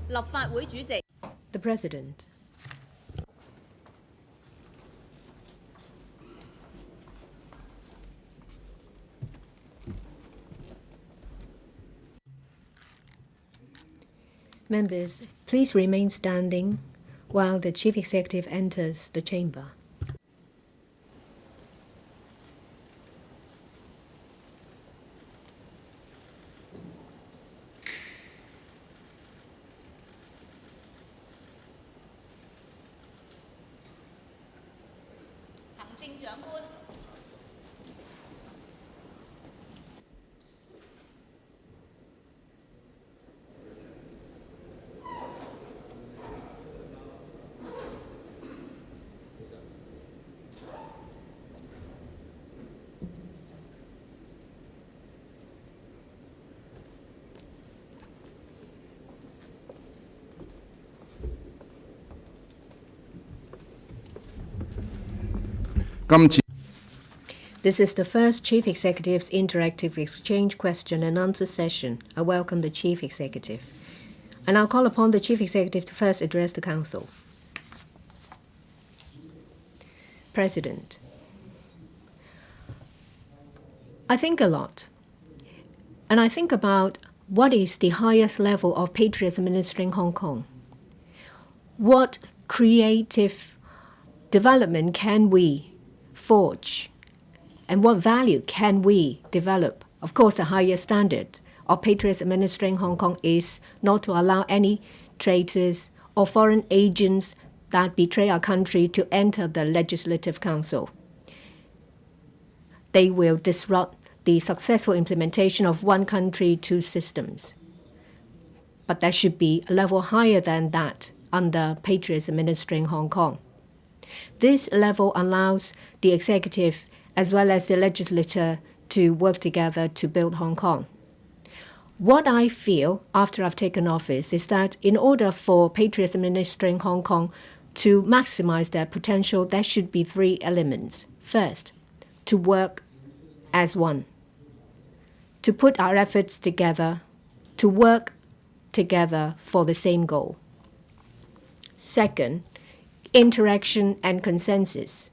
立法會主席 The President. Members, please remain standing while the Chief Executive enters the chamber. This is the first Chief Executive's interactive exchange question and answer session. I welcome the Chief Executive. And I'll call upon the Chief Executive to first address the Council. President, I think a lot. And I think about what is the highest level of patriotism administering Hong Kong. What creative development can we forge? And what value can we develop? Of course, the highest standard of patriotism administering Hong Kong is not to allow any traitors or foreign agents that betray our country to enter the Legislative Council. They will disrupt the successful implementation of one country, two systems. But there should be a level higher than that under patriotism administering Hong Kong. This level allows the executive as well as the legislature to work together to build Hong Kong. What I feel after I've taken office is that in order for patriotism administering Hong Kong to maximize their potential, there should be three elements. First, to work as one, to put our efforts together, to work together for the same goal. Second, interaction and consensus.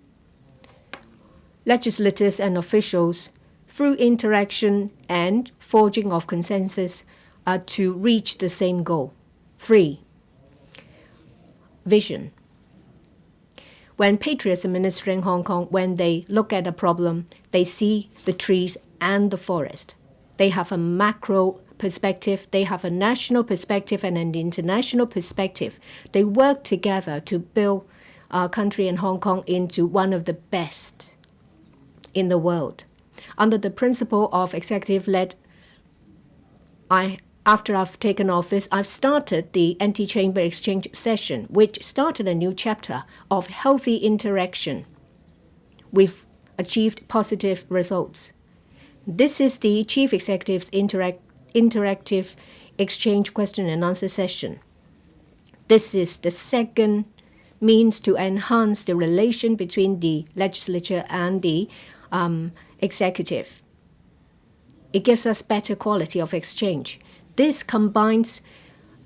Legislators and officials, through interaction and forging of consensus, are to reach the same goal. 3. Vision. When patriots administering Hong Kong, when they look at a problem, they see the trees and the forest. They have a macro perspective, they have a national perspective and an international perspective. They work together to build our country and Hong Kong into one of the best in the world. Under the principle of executive-led, after I've taken office, I've started the anti-chamber exchange session, which started a new chapter of healthy interaction. We've achieved positive results. This is the Chief Executive's interactive exchange question and answer session. This is the second means to enhance the relation between the legislature and the executive. It gives us better quality of exchange. This combines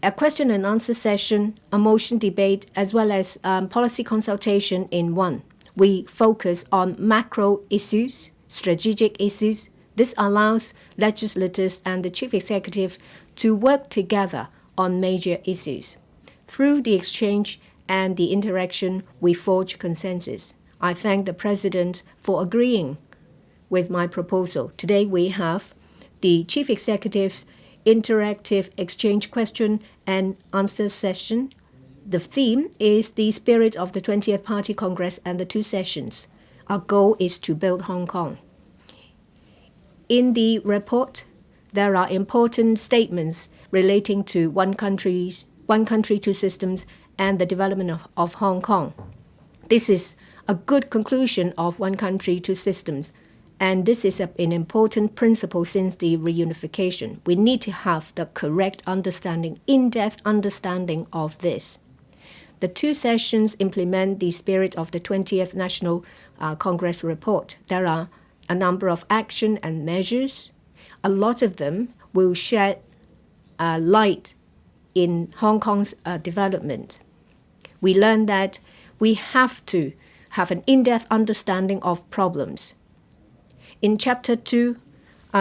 a question and answer session, a motion debate, as well as policy consultation in one. We focus on macro issues, strategic issues. This allows legislators and the chief executive to work together on major issues. Through the exchange and the interaction, we forge consensus. I thank the President for agreeing with my proposal. Today we have the Chief Executive's interactive exchange question and answer session. The theme is the spirit of the 20th Party Congress and the two sessions. Our goal is to build Hong Kong. In the report, there are important statements relating to one country, two systems, and the development of Hong Kong. This is a good conclusion of one country, two systems. And this is an important principle since the reunification. We need to have the correct understanding, in-depth understanding of this. The two sessions implement the spirit of the 20th National Congress report. There are a number of action and measures. A lot of them will shed light in Hong Kong's development. We learned that we have to have an in-depth understanding of problems. In Chapter 2,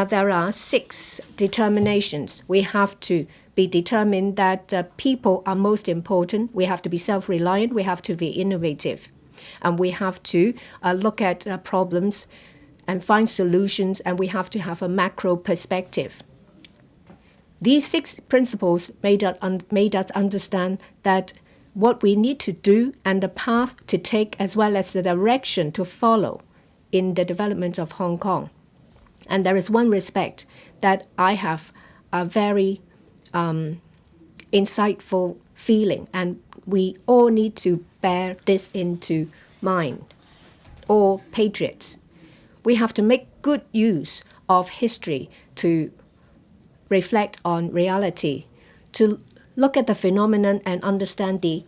there are 6 determinations. We have to be determined that people are most important. We have to be self-reliant. We have to be innovative. And we have to look at problems and find solutions, and we have to have a macro perspective. These 6 principles made us understand that what we need to do and the path to take, as well as the direction to follow in the development of Hong Kong. And there is one respect that I have a very insightful feeling, and we all need to bear this into mind. All patriots, we have to make good use of history to reflect on reality, to look at the phenomenon and understand the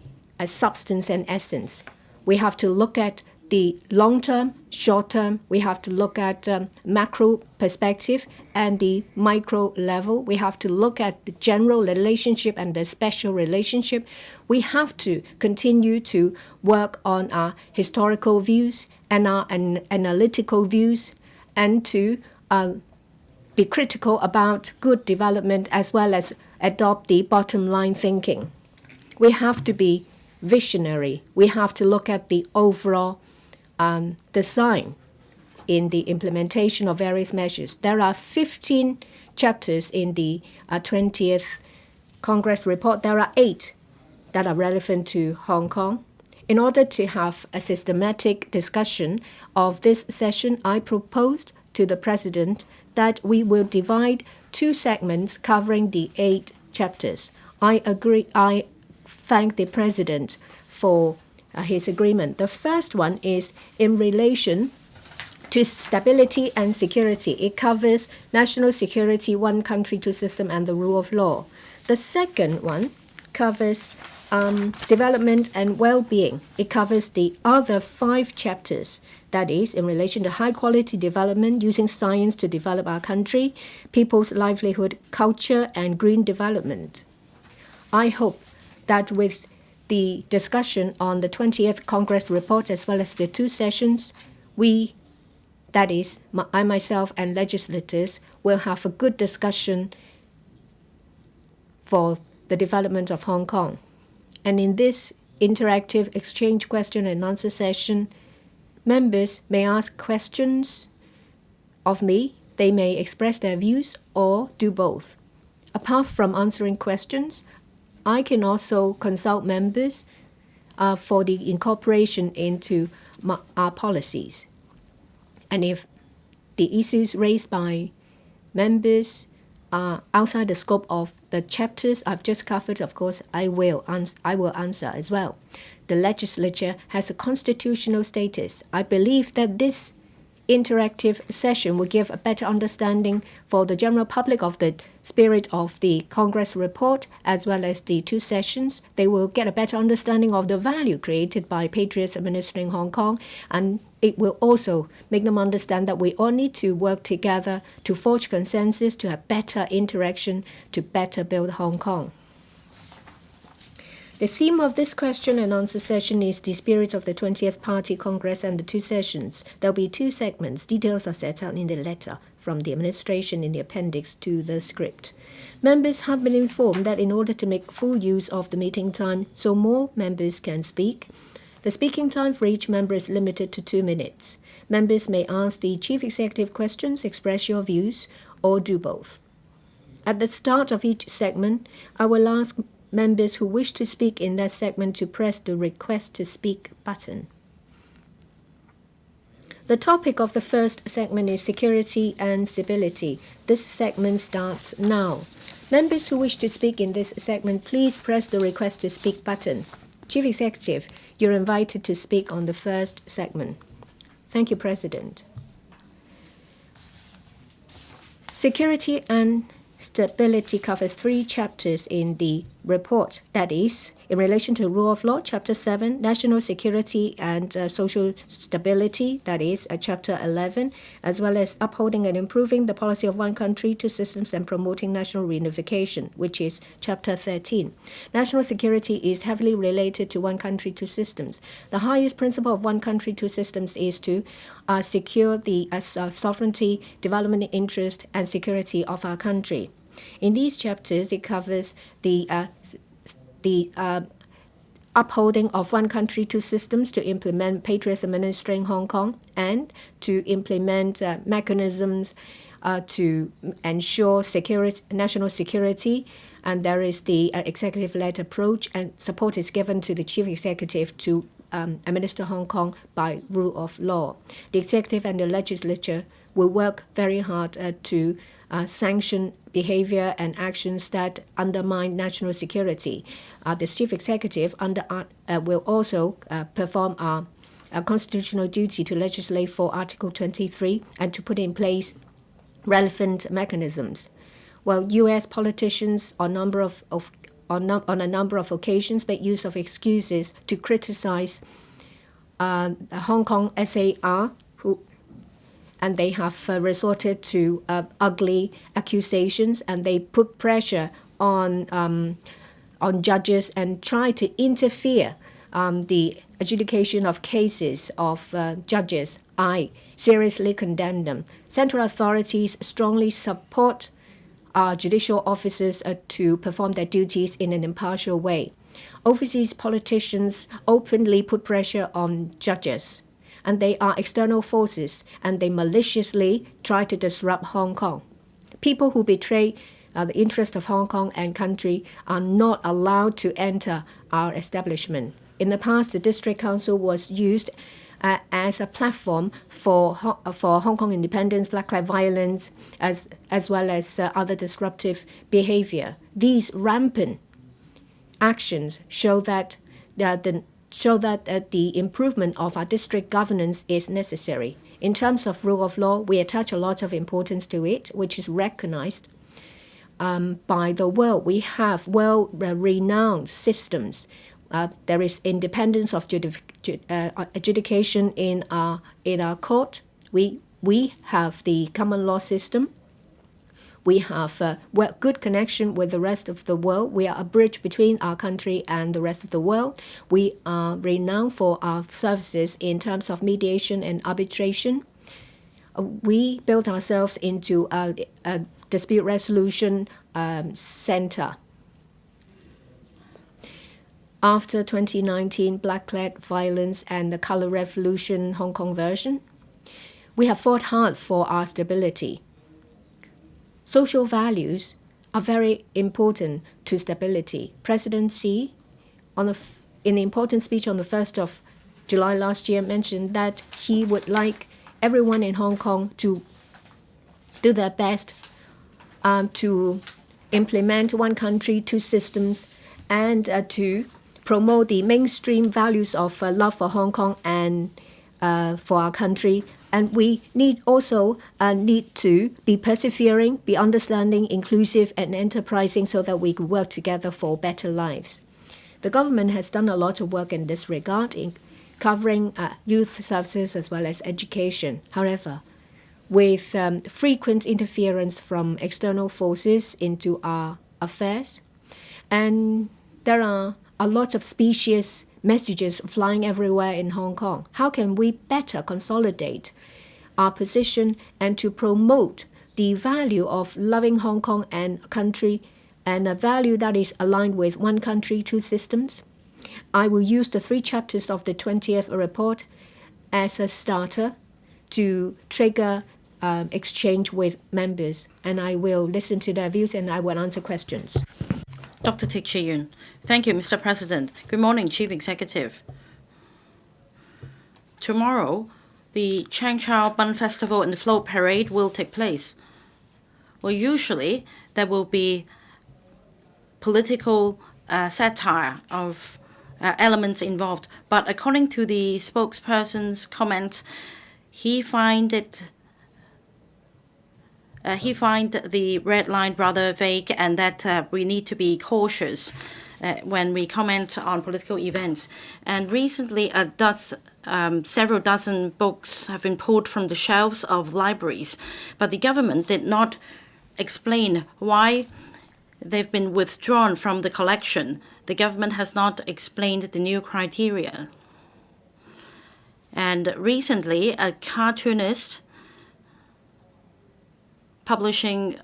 substance and essence. We have to look at the long term, short term. We have to look at macro perspective and the micro level. We have to look at the general relationship and the special relationship. We have to continue to work on our historical views and our analytical views, and to be critical about good development, as well as adopt the bottom line thinking. We have to be visionary. We have to look at the overall design in the implementation of various measures. There are 15 chapters in the 20th Congress report. There are 8 that are relevant to Hong Kong. In order to have a systematic discussion of this session, I proposed to the President that we will divide 2 segments covering the 8 chapters. I agree. I thank the President for his agreement. The first one is in relation to stability and security. It covers national security, one country, two system, and the rule of law. The second one covers development and well-being. It covers the other 5 chapters. That is, in relation to high-quality development, using science to develop our country, people's livelihood, culture, and green development. I hope that with the discussion on the 20th Congress report, as well as the 2 sessions, we, that is, I myself and legislators, will have a good discussion for the development of Hong Kong. And in this interactive exchange question and answer session, members may ask questions of me. They may express their views or do both. Apart from answering questions, I can also consult members for the incorporation into our policies. And if the issues raised by members are outside the scope of the chapters I've just covered, of course, I will answer as well. The legislature has a constitutional status. I believe that this interactive session will give a better understanding for the general public of the spirit of the Congress report, as well as the 2 sessions. They will get a better understanding of the value created by patriots administering Hong Kong, and it will also make them understand that we all need to work together to forge consensus, to have better interaction, to better build Hong Kong. The theme of this question and answer session is the spirit of the 20th Party Congress and the 2 sessions. There will be 2 segments. Details are set out in the letter from the administration in the appendix to the script. Members have been informed that in order to make full use of the meeting time so more members can speak, the speaking time for each member is limited to 2 minutes. Members may ask the Chief Executive questions, express your views, or do both. At the start of each segment, I will ask members who wish to speak in that segment to press the Request to Speak button. The topic of the first segment is security and stability. This segment starts now. Members who wish to speak in this segment, please press the Request to Speak button. Chief Executive, you're invited to speak on the first segment. Thank you, President. Security and stability covers 3 chapters in the report. That is, in relation to rule of law, Chapter 7, national security and social stability, that is, Chapter 11, as well as upholding and improving the policy of one country, two systems, and promoting national reunification, which is Chapter 13. National security is heavily related to one country, two systems. The highest principle of one country, two systems is to secure the sovereignty, development interest, and security of our country. In these chapters, it covers the upholding of one country, two systems to implement patriots administering Hong Kong and to implement mechanisms to ensure national security. And there is the executive-led approach, and support is given to the chief executive to administer Hong Kong by rule of law. The executive and the legislature will work very hard to sanction behavior and actions that undermine national security. The chief executive will also perform a constitutional duty to legislate for Article 23 and to put in place relevant mechanisms. Well, U.S. politicians on a number of occasions make use of excuses to criticize Hong Kong SAR, and they have resorted to ugly accusations, and they put pressure on judges and try to interfere the adjudication of cases of judges. I seriously condemn them. Central authorities strongly support judicial officers to perform their duties in an impartial way. Overseas politicians openly put pressure on judges, and they are external forces, and they maliciously try to disrupt Hong Kong. People who betray the interest of Hong Kong and country are not allowed to enter our establishment. In the past, the District Council was used as a platform for Hong Kong independence, blackleg violence, as well as other disruptive behavior. These rampant actions show that the improvement of our district governance is necessary. In terms of rule of law, we attach a lot of importance to it, which is recognized by the world. We have well-renowned systems. There is independence of adjudication in our court. We have the common law system. We have good connection with the rest of the world. We are a bridge between our country and the rest of the world. We are renowned for our services in terms of mediation and arbitration. We built ourselves into a dispute resolution center. After 2019 blackleg violence and the Colour Revolution Hong Kong version, we have fought hard for our stability. Social values are very important to stability. President Xi, in an important speech on the 1st of July last year, mentioned that he would like everyone in Hong Kong to do their best to implement one country, two systems, and to promote the mainstream values of love for Hong Kong and for our country. And we need to be persevering, be understanding, inclusive, and enterprising so that we can work together for better lives. The government has done a lot of work in this regard, in covering youth services as well as education. However, with frequent interference from external forces into our affairs, and there are a lot of specious messages flying everywhere in Hong Kong. How can we better consolidate our position and to promote the value of loving Hong Kong and country, and a value that is aligned with one country, two systems? I will use the 3 chapters of the 20th report as a starter to trigger exchange with members, and I will listen to their views and I will answer questions. Dr. Teck Chi-Yuen. Thank you, Mr. President. Good morning, Chief Executive. Tomorrow, the Chang Chao Bun Festival and the Float Parade will take place. Well, usually there will be political satire of elements involved, but according to the spokesperson's comment, he find the red line rather vague, and that we need to be cautious. when we comment on political events. And recently, several dozen books have been pulled from the shelves of libraries, but the government did not explain why they've been withdrawn from the collection. The government has not explained the new criteria. And recently, a cartoonist publishing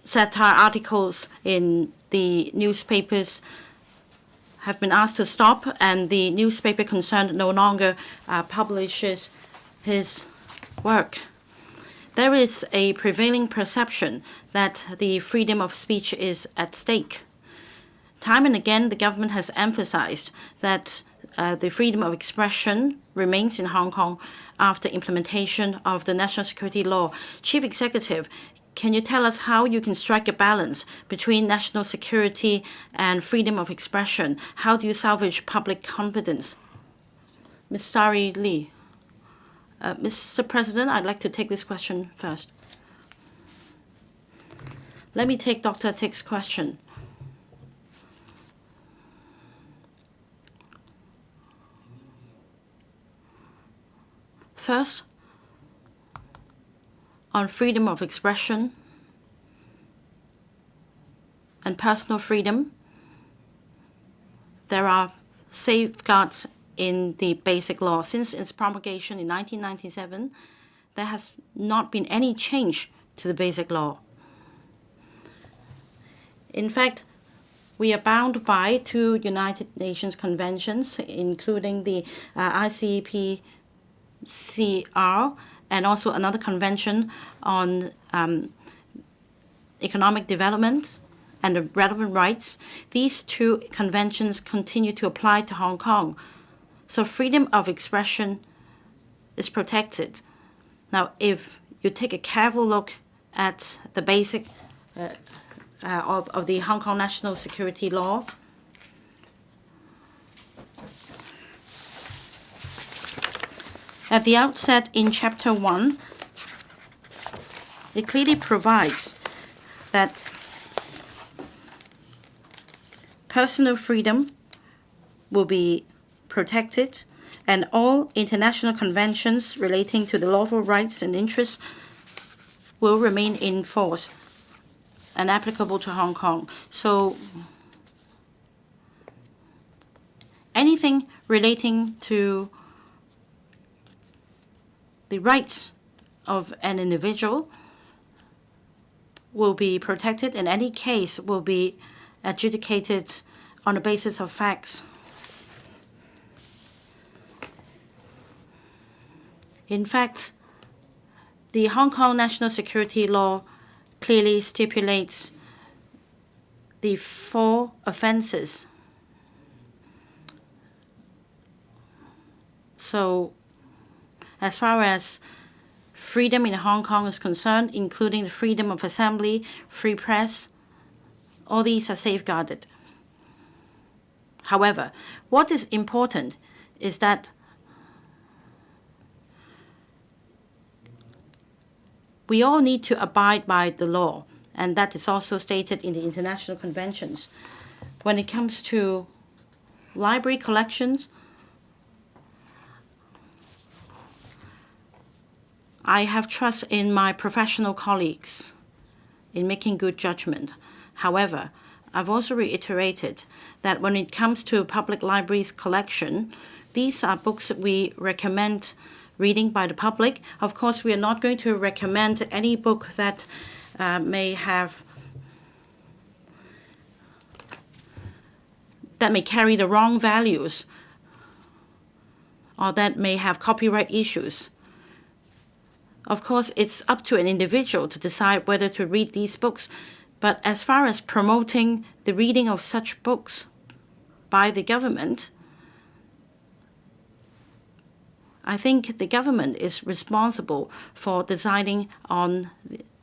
satire articles in the newspapers have been asked to stop, and the newspaper concerned no longer publishes his work. There is a prevailing perception that the freedom of speech is at stake. Time and again, the government has emphasized that the freedom of expression remains in Hong Kong after implementation of the national security law. Chief Executive, can you tell us how you can strike a balance between national security and freedom of expression? How do you salvage public confidence? Ms. Sari Lee. Mr. President, I'd like to take this question first. Let me take Dr. Tik's question. First, on freedom of expression and personal freedom, there are safeguards in the Basic Law. Since its promulgation in 1997, there has not been any change to the Basic Law. In fact, we are bound by 2 United Nations conventions, including the ICPCR and also another convention on economic development and the relevant rights. These 2 conventions continue to apply to Hong Kong. So freedom of expression is protected. Now, if you take a careful look at the basic of the Hong Kong National Security Law, at the outset in Chapter 1, it clearly provides that personal freedom will be protected, and all international conventions relating to the lawful rights and interests will remain in force and applicable to Hong Kong. So anything relating to the rights of an individual will be protected, and any case will be adjudicated on the basis of facts. In fact, the Hong Kong National Security Law clearly stipulates the 4 offenses. So, as far as freedom in Hong Kong is concerned, including the freedom of assembly, free press, all these are safeguarded. However, what is important is that we all need to abide by the law, and that is also stated in the international conventions. When it comes to library collections, I have trust in my professional colleagues in making good judgment. However, I've also reiterated that when it comes to public libraries collection, these are books that we recommend reading by the public. Of course, we are not going to recommend any book that may carry the wrong values or that may have copyright issues. Of course, it's up to an individual to decide whether to read these books. But as far as promoting the reading of such books by the government, I think the government is responsible for deciding on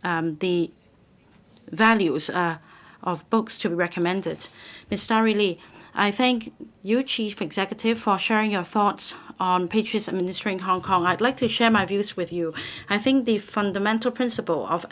the values of books to be recommended. Ms. Starry Lee, I thank you, Chief Executive, for sharing your thoughts on Patriots administering Hong Kong. I'd like to share my views with you. I think the fundamental principle of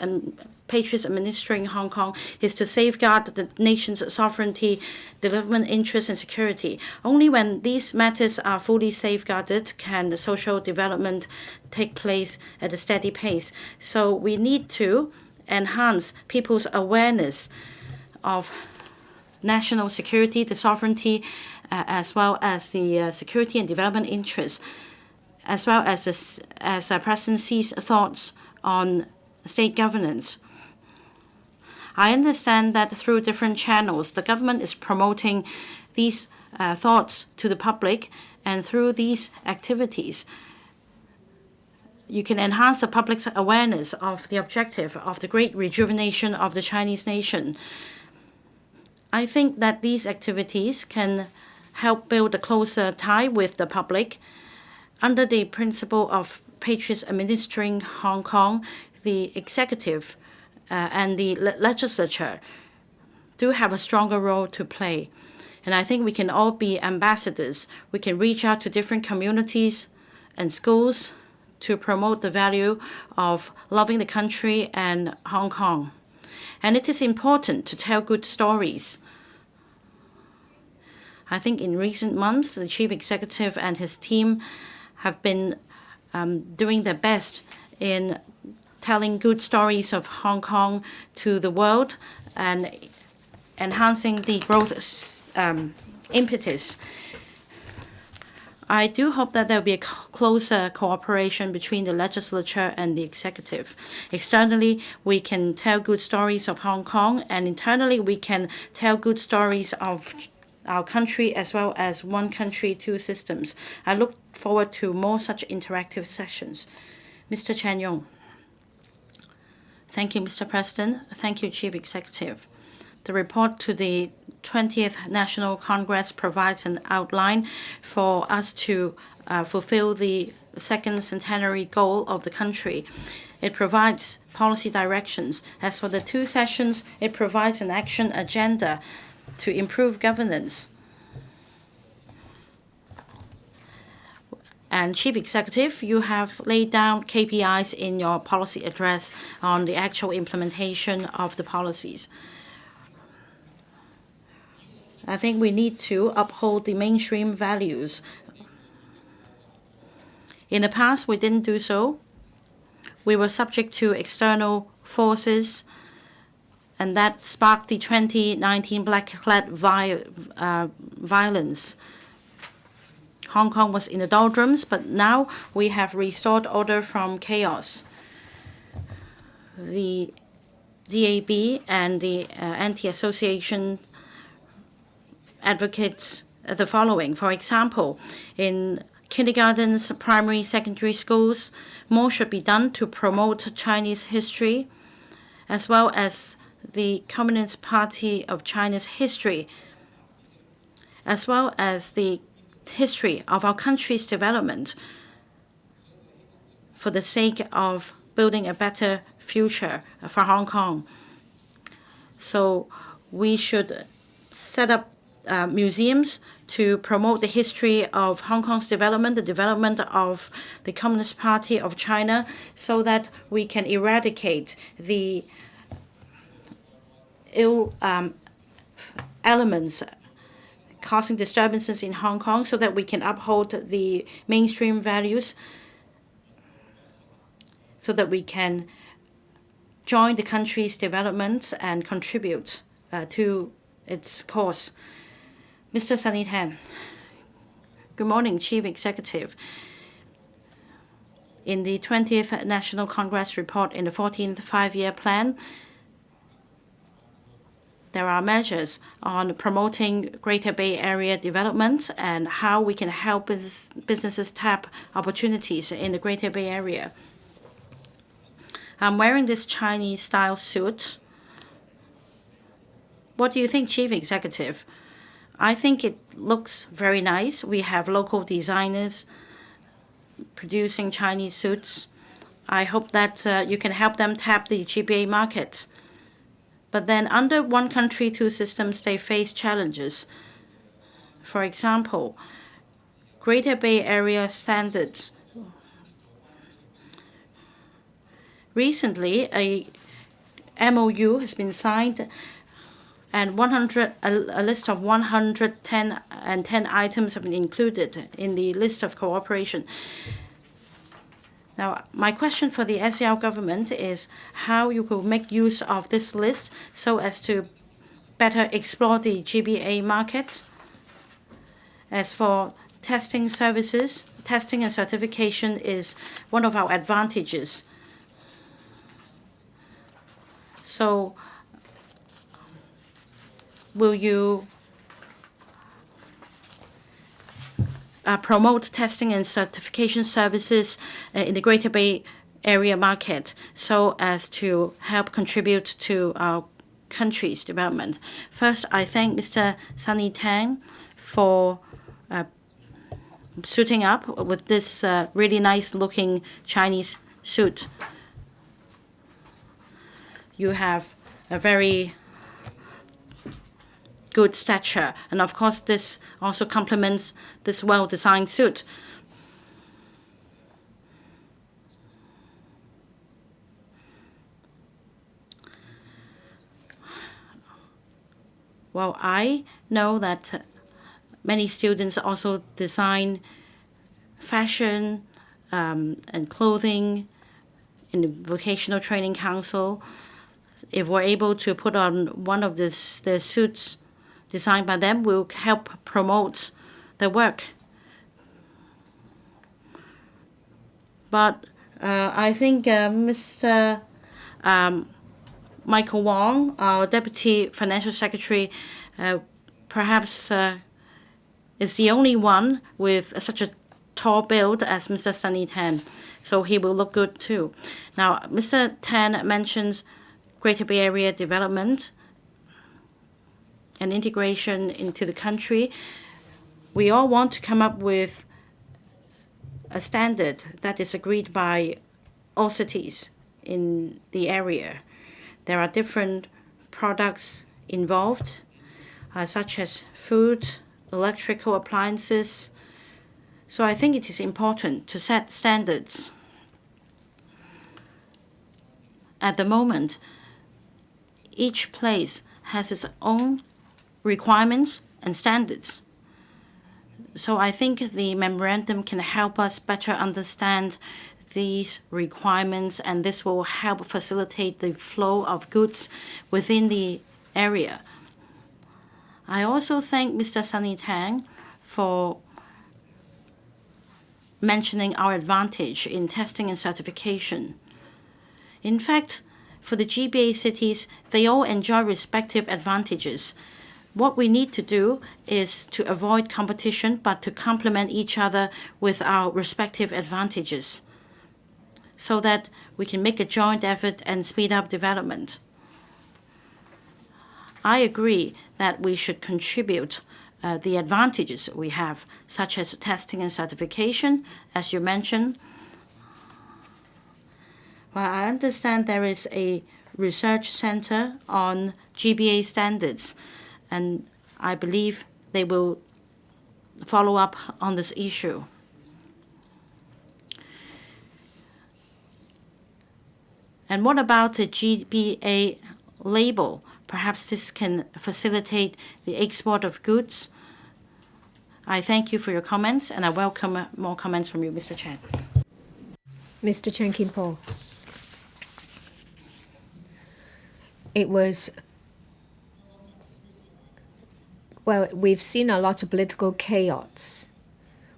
Patriots administering Hong Kong is to safeguard the nation's sovereignty, development interests, and security. Only when these matters are fully safeguarded can the social development take place at a steady pace. So we need to enhance people's awareness of national security, the sovereignty, as well as the security and development interests, as well as President Xi's thoughts on state governance. I understand that through different channels, the government is promoting these thoughts to the public, and through these activities, you can enhance the public's awareness of the objective of the great rejuvenation of the Chinese nation. I think that these activities can help build a closer tie with the public. Under the principle of Patriots administering Hong Kong, the executive and the legislature do have a stronger role to play. And I think we can all be ambassadors. We can reach out to different communities and schools to promote the value of loving the country and Hong Kong. And it is important to tell good stories. I think in recent months, the Chief Executive and his team have been doing their best in telling good stories of Hong Kong to the world and enhancing the growth impetus. I do hope that there will be a closer cooperation between the legislature and the executive. Externally, we can tell good stories of Hong Kong, and internally, we can tell good stories of our country as well as one country, two systems. I look forward to more such interactive sessions. Mr. Chan Yong. Thank you, Mr. President. Thank you, Chief Executive. The report to the 20th National Congress provides an outline for us to fulfill the second centenary goal of the country. It provides policy directions. As for the two sessions, it provides an action agenda to improve governance. And Chief Executive, you have laid down KPIs in your policy address on the actual implementation of the policies. I think we need to uphold the mainstream values. In the past, we didn't do so. We were subject to external forces, and that sparked the 2019 black-clad violence. Hong Kong was in the doldrums, but now we have restored order from chaos. The DAB and the anti-association advocates the following. For example, in kindergartens, primary, secondary schools, more should be done to promote Chinese history, as well as the Communist Party of China's history, as well as the history of our country's development for the sake of building a better future for Hong Kong. So we should set up museums to promote the history of Hong Kong's development, the development of the Communist Party of China, so that we can eradicate the ill elements causing disturbances in Hong Kong, so that we can uphold the mainstream values, so that we can join the country's development and contribute to its cause. Mr. Sunny Tan. Good morning, Chief Executive. In the 20th National Congress report in the 14th Five-Year Plan, there are measures on promoting Greater Bay Area development and how we can help businesses tap opportunities in the Greater Bay Area. I'm wearing this Chinese-style suit. What do you think, Chief Executive? I think it looks very nice. We have local designers producing Chinese suits. I hope that you can help them tap the GBA market. But then under one country, two systems, they face challenges. For example, Greater Bay Area standards. Recently, a MOU has been signed and a list of 110 items have been included in the list of cooperation. Now, my question for the SAR government is how you could make use of this list so as to better explore the GBA market. As for testing services, testing and certification is one of our advantages. So will you promote testing and certification services in the Greater Bay Area market so as to help contribute to our country's development? First, I thank Mr. Sunny Tang for suiting up with this really nice-looking Chinese suit. You have a very good stature, and of course this also complements this well-designed suit. Well, I know that many students also design fashion and clothing in the Vocational Training Council. If we're able to put on one of their suits designed by them, will help promote their work. But I think Mr. Michael Wong, our Deputy Financial Secretary, perhaps is the only one with such a tall build as Mr. Sunny Tan, so he will look good too. Now, Mr. Tan mentions Greater Bay Area development and integration into the country. We all want to come up with a standard that is agreed by all cities in the area. There are different products involved, such as food, electrical appliances. So I think it is important to set standards. At the moment, each place has its own requirements and standards. So I think the memorandum can help us better understand these requirements, and this will help facilitate the flow of goods within the area. I also thank Mr. Sunny Tang for mentioning our advantage in testing and certification. In fact, for the GBA cities, they all enjoy respective advantages. What we need to do is to avoid competition, but to complement each other with our respective advantages, so that we can make a joint effort and speed up development. I agree that we should contribute the advantages we have, such as testing and certification, as you mentioned. Well, I understand there is a research center on GBA standards, and I believe they will follow up on this issue. And what about the GBA label? Perhaps this can facilitate the export of goods. I thank you for your comments, and I welcome more comments from you, Mr. Chan. Mr. Chan Kim-po. It was, well, we've seen a lot of political chaos.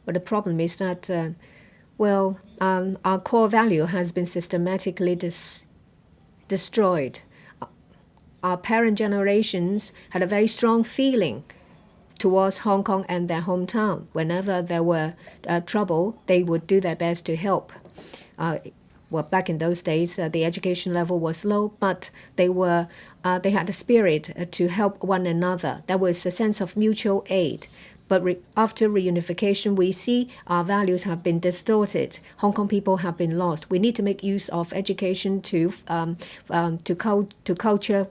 But the problem is that, our core value has been systematically destroyed. Our parent generations had a very strong feeling towards Hong Kong and their hometown. Whenever there were trouble, they would do their best to help. Well, back in those days, the education level was low, but they had a spirit to help one another. There was a sense of mutual aid. But after reunification, we see our values have been distorted. Hong Kong people have been lost. We need to make use of education to culture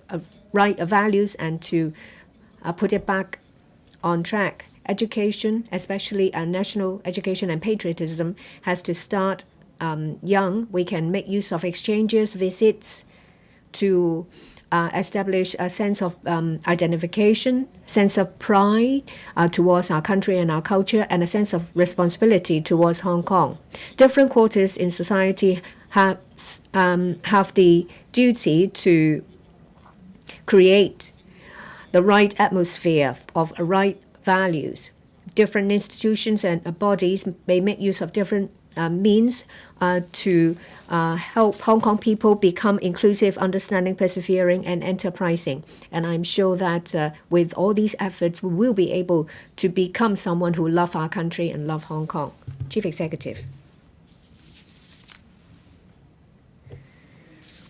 right values and to put it back on track. Education, especially national education and patriotism, has to start young. We can make use of exchanges, visits to establish a sense of identification, sense of pride towards our country and our culture, and a sense of responsibility towards Hong Kong. Different quarters in society have the duty to create the right atmosphere of right values. Different institutions and bodies may make use of different means to help Hong Kong people become inclusive, understanding, persevering, and enterprising. And I'm sure that with all these efforts, we will be able to become someone who love our country and love Hong Kong. Chief Executive.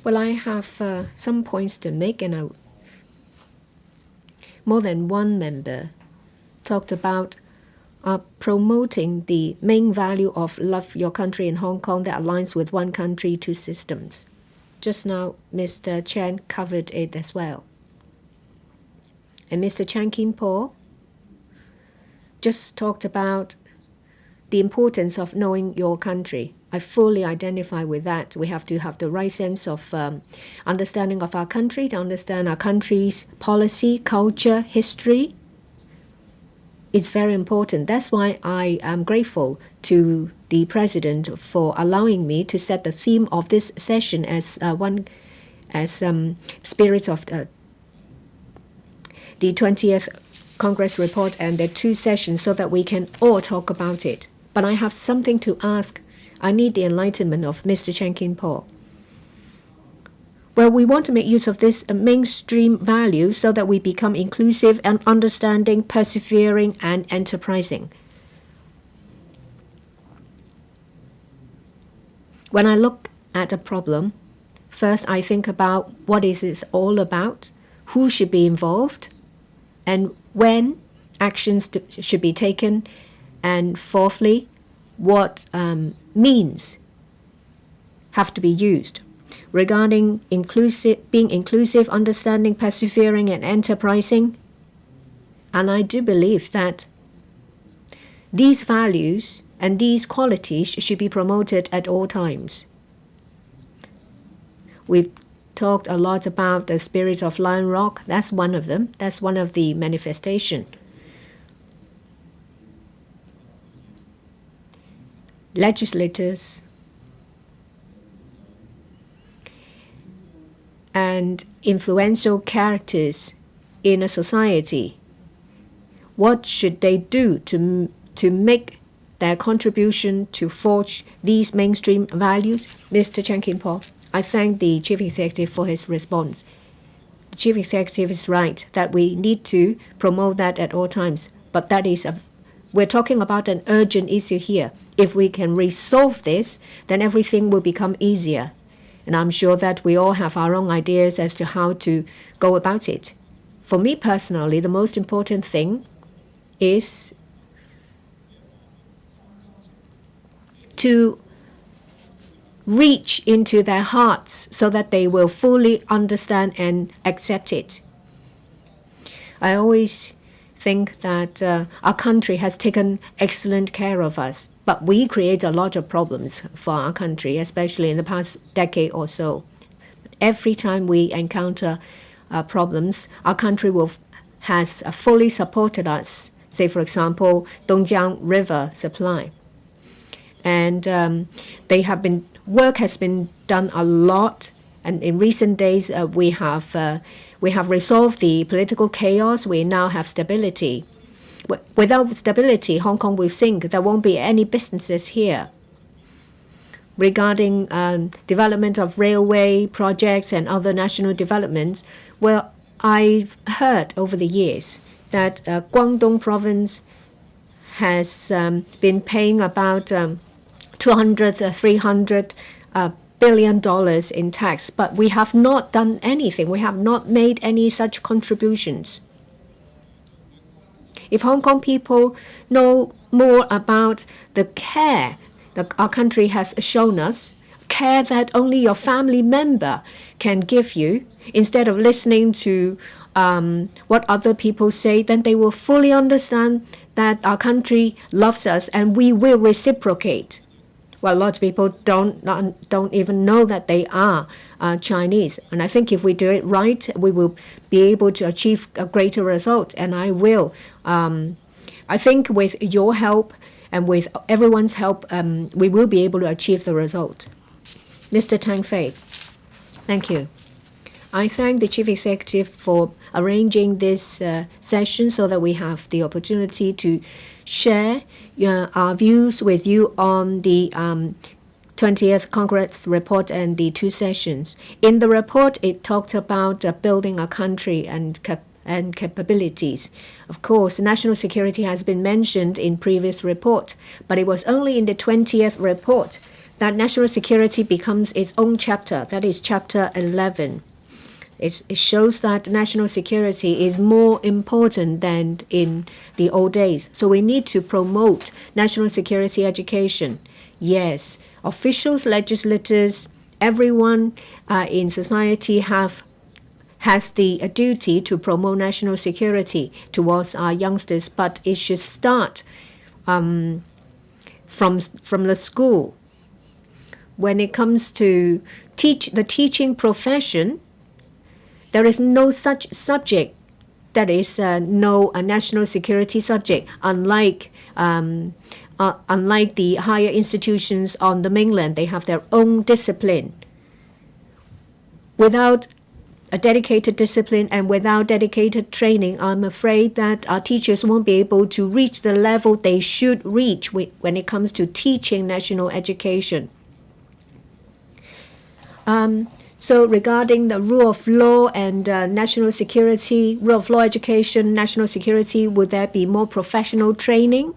Well, I have some points to make, and more than one member talked about promoting the main value of love your country in Hong Kong that aligns with one country, two systems. Just now, Mr. Chen covered it as well. And Mr. Chan Kin Po just talked about the importance of knowing your country. I fully identify with that. We have to have the right sense of understanding of our country, to understand our country's policy, culture, history. It's very important. That's why I am grateful to the President for allowing me to set the theme of this session as spirit of the 20th Congress report and the two sessions so that we can all talk about it. But I have something to ask. I need the enlightenment of Mr. Chan Kin Po. Well, we want to make use of this mainstream value so that we become inclusive and understanding, persevering, and enterprising. When I look at a problem, first I think about what is it all about, who should be involved, and when actions should be taken, and fourthly, what means have to be used. Regarding being inclusive, understanding, persevering, and enterprising, and I do believe that these values and these qualities should be promoted at all times. We've talked a lot about the spirit of Lion Rock. That's one of them. That's one of the manifestations. Legislators and influential characters in a society, what should they do to make their contribution to forge these mainstream values? Mr. Chan Kin Po, I thank the Chief Executive for his response. The Chief Executive is right that we need to promote that at all times, but that is we're talking about an urgent issue here. If we can resolve this, then everything will become easier. And I'm sure that we all have our own ideas as to how to go about it. For me personally, the most important thing is to reach into their hearts so that they will fully understand and accept it. I always think that our country has taken excellent care of us, but we create a lot of problems for our country, especially in the past decade or so. Every time we encounter problems, our country has fully supported us. Say, for example, Dongjiang River supply. And work has been done a lot. And in recent days, we have resolved the political chaos. We now have stability. Without stability, Hong Kong will sink. There won't be any businesses here. Regarding development of railway projects and other national developments, well, I've heard over the years that Guangdong province has been paying about 200, 300 billion dollars in tax, but we have not done anything. We have not made any such contributions. If Hong Kong people know more about the care that our country has shown us, care that only your family member can give you, instead of listening to what other people say, then they will fully understand that our country loves us and we will reciprocate. Well, lots of people don't even know that they are Chinese. And I think if we do it right, we will be able to achieve a greater result. And I will. I think with your help and with everyone's help, we will be able to achieve the result. Mr. Tang Fei, thank you. I thank the Chief Executive for arranging this session so that we have the opportunity to share our views with you on the 20th Congress report and the 2 sessions. In the report, it talked about building a country and capabilities. Of course, national security has been mentioned in previous report, but it was only in the 20th report that national security becomes its own chapter. That is chapter 11. It shows that national security is more important than in the old days. So we need to promote national security education. Yes, officials, legislators, everyone in society has the duty to promote national security towards our youngsters, but it should start from the school. When it comes to the teaching profession, there is no such subject that is no national security subject, unlike the higher institutions on the mainland. They have their own discipline. Without a dedicated discipline and without dedicated training, I'm afraid that our teachers won't be able to reach the level they should reach when it comes to teaching national education. So regarding the rule of law and national security, rule of law education, national security, would there be more professional training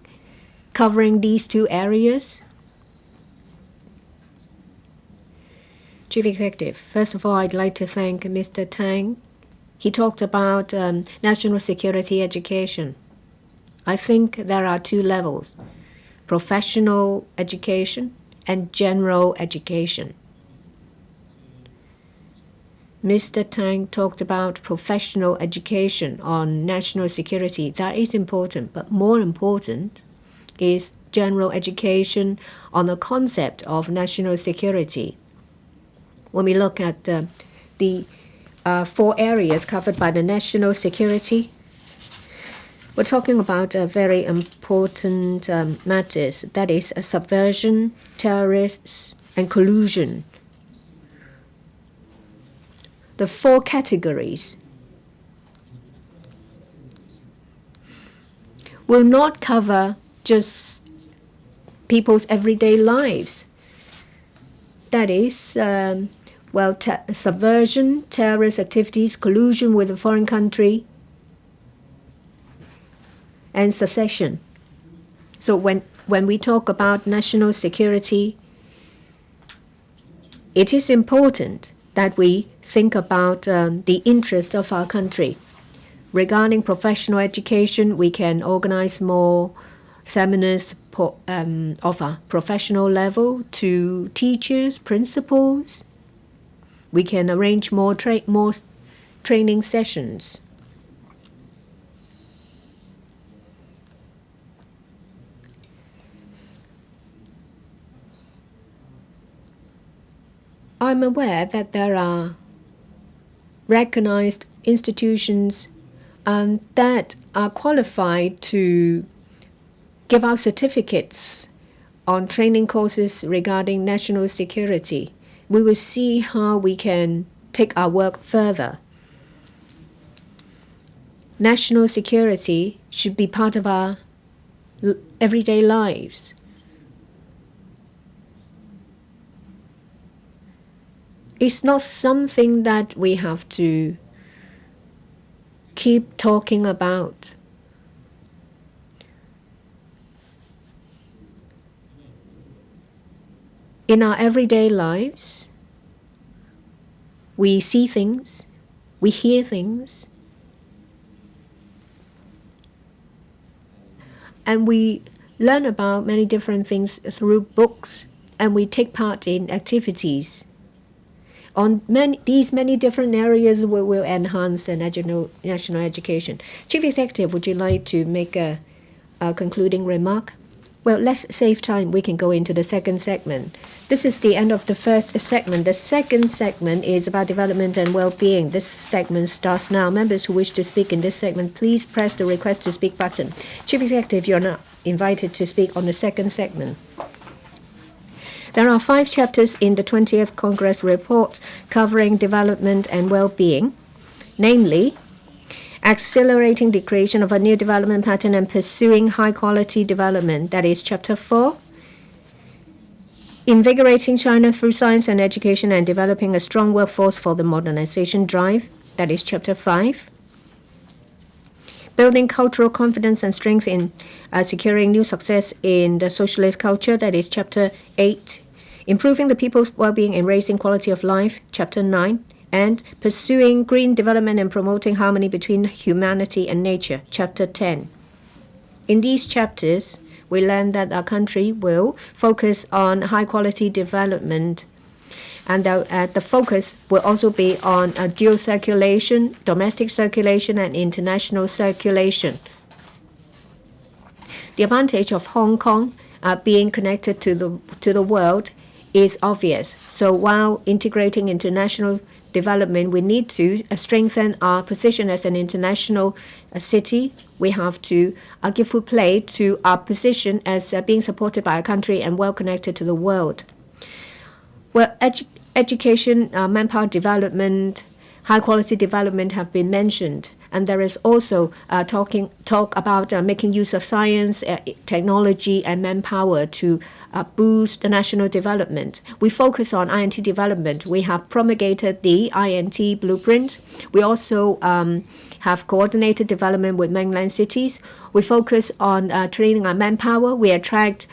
covering these 2 areas? Chief Executive, first of all, I'd like to thank Mr. Tang. He talked about national security education. I think there are 2 levels, professional education and general education. Mr. Tang talked about professional education on national security. That is important, but more important is general education on the concept of national security. When we look at the 4 areas covered by the national security, we're talking about very important matters. That is subversion, terrorists, and collusion. The 4 categories will not cover just people's everyday lives. That is, subversion, terrorist activities, collusion with a foreign country, and secession. So when we talk about national security, it is important that we think about the interest of our country. Regarding professional education, we can organize more seminars of a professional level to teachers, principals. We can arrange more training sessions. I'm aware that there are recognized institutions that are qualified to give out certificates on training courses regarding national security. We will see how we can take our work further. National security should be part of our everyday lives. It's not something that we have to keep talking about. In our everyday lives, we see things, we hear things, and we learn about many different things through books, and we take part in activities. On these many different areas, we will enhance the national education. Chief Executive, would you like to make a concluding remark? Well, let's save time. We can go into the second segment. This is the end of the first segment. The second segment is about development and well-being. This segment starts now. Members who wish to speak in this segment, please press the request to speak button. Chief Executive, you're now invited to speak on the second segment. There are 5 chapters in the 20th Congress report covering development and well-being, namely, accelerating the creation of a new development pattern and pursuing high-quality development. That is Chapter 4. Invigorating China through science and education and developing a strong workforce for the modernization drive. That is Chapter 5. Building cultural confidence and strength in securing new success in the socialist culture. That is Chapter 8. Improving the people's well-being and raising quality of life. Chapter 9. And pursuing green development and promoting harmony between humanity and nature, Chapter 10. In these chapters, we learn that our country will focus on high-quality development, and the focus will also be on dual circulation, domestic circulation, and international circulation. The advantage of Hong Kong being connected to the world is obvious. So while integrating international development, we need to strengthen our position as an international city. We have to give full play to our position as being supported by a country and well connected to the world. Well, education, manpower development, high quality development have been mentioned. And there is also talk about making use of science, technology, and manpower to boost the national development. We focus on INT development. We have promulgated the INT blueprint. We also have coordinated development with mainland cities. We focus on training our manpower. We attract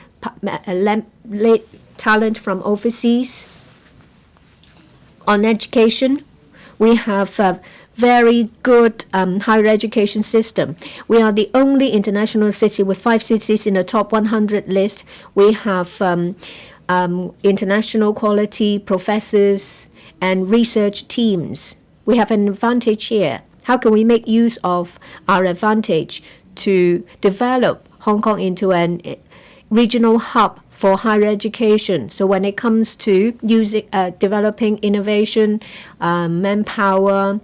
talent from overseas. On education, we have very good higher education system. We are the only international city with 5 cities in the top 100 list. We have international quality professors and research teams. We have an advantage here. How can we make use of our advantage to develop Hong Kong into an regional hub for higher education? So when it comes to developing innovation, manpower,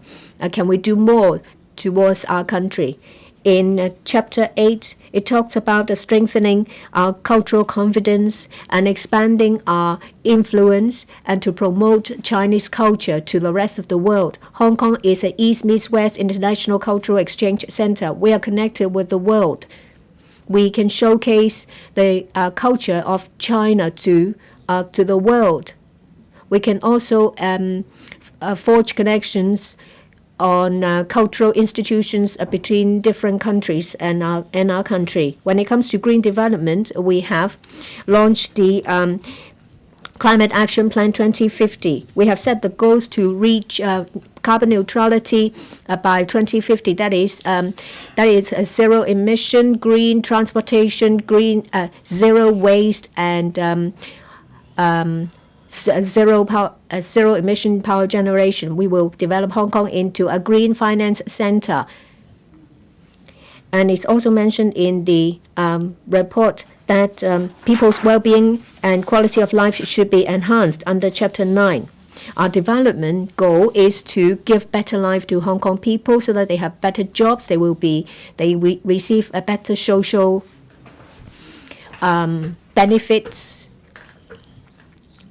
can we do more towards our country? In Chapter 8, it talks about strengthening our cultural confidence and expanding our influence and to promote Chinese culture to the rest of the world. Hong Kong is an East meets West international cultural exchange center. We are connected with the world. We can showcase the culture of China to the world. We can also forge connections on cultural institutions between different countries and our country. When it comes to green development, we have launched the Climate Action Plan 2050. We have set the goals to reach carbon neutrality by 2050. That is a zero emission, green transportation, green zero waste, and zero emission power generation. We will develop Hong Kong into a green finance center. And it's also mentioned in the report that people's well-being and quality of life should be enhanced under Chapter 9. Our development goal is to give better life to Hong Kong people so that they have better jobs. They receive a better social benefits.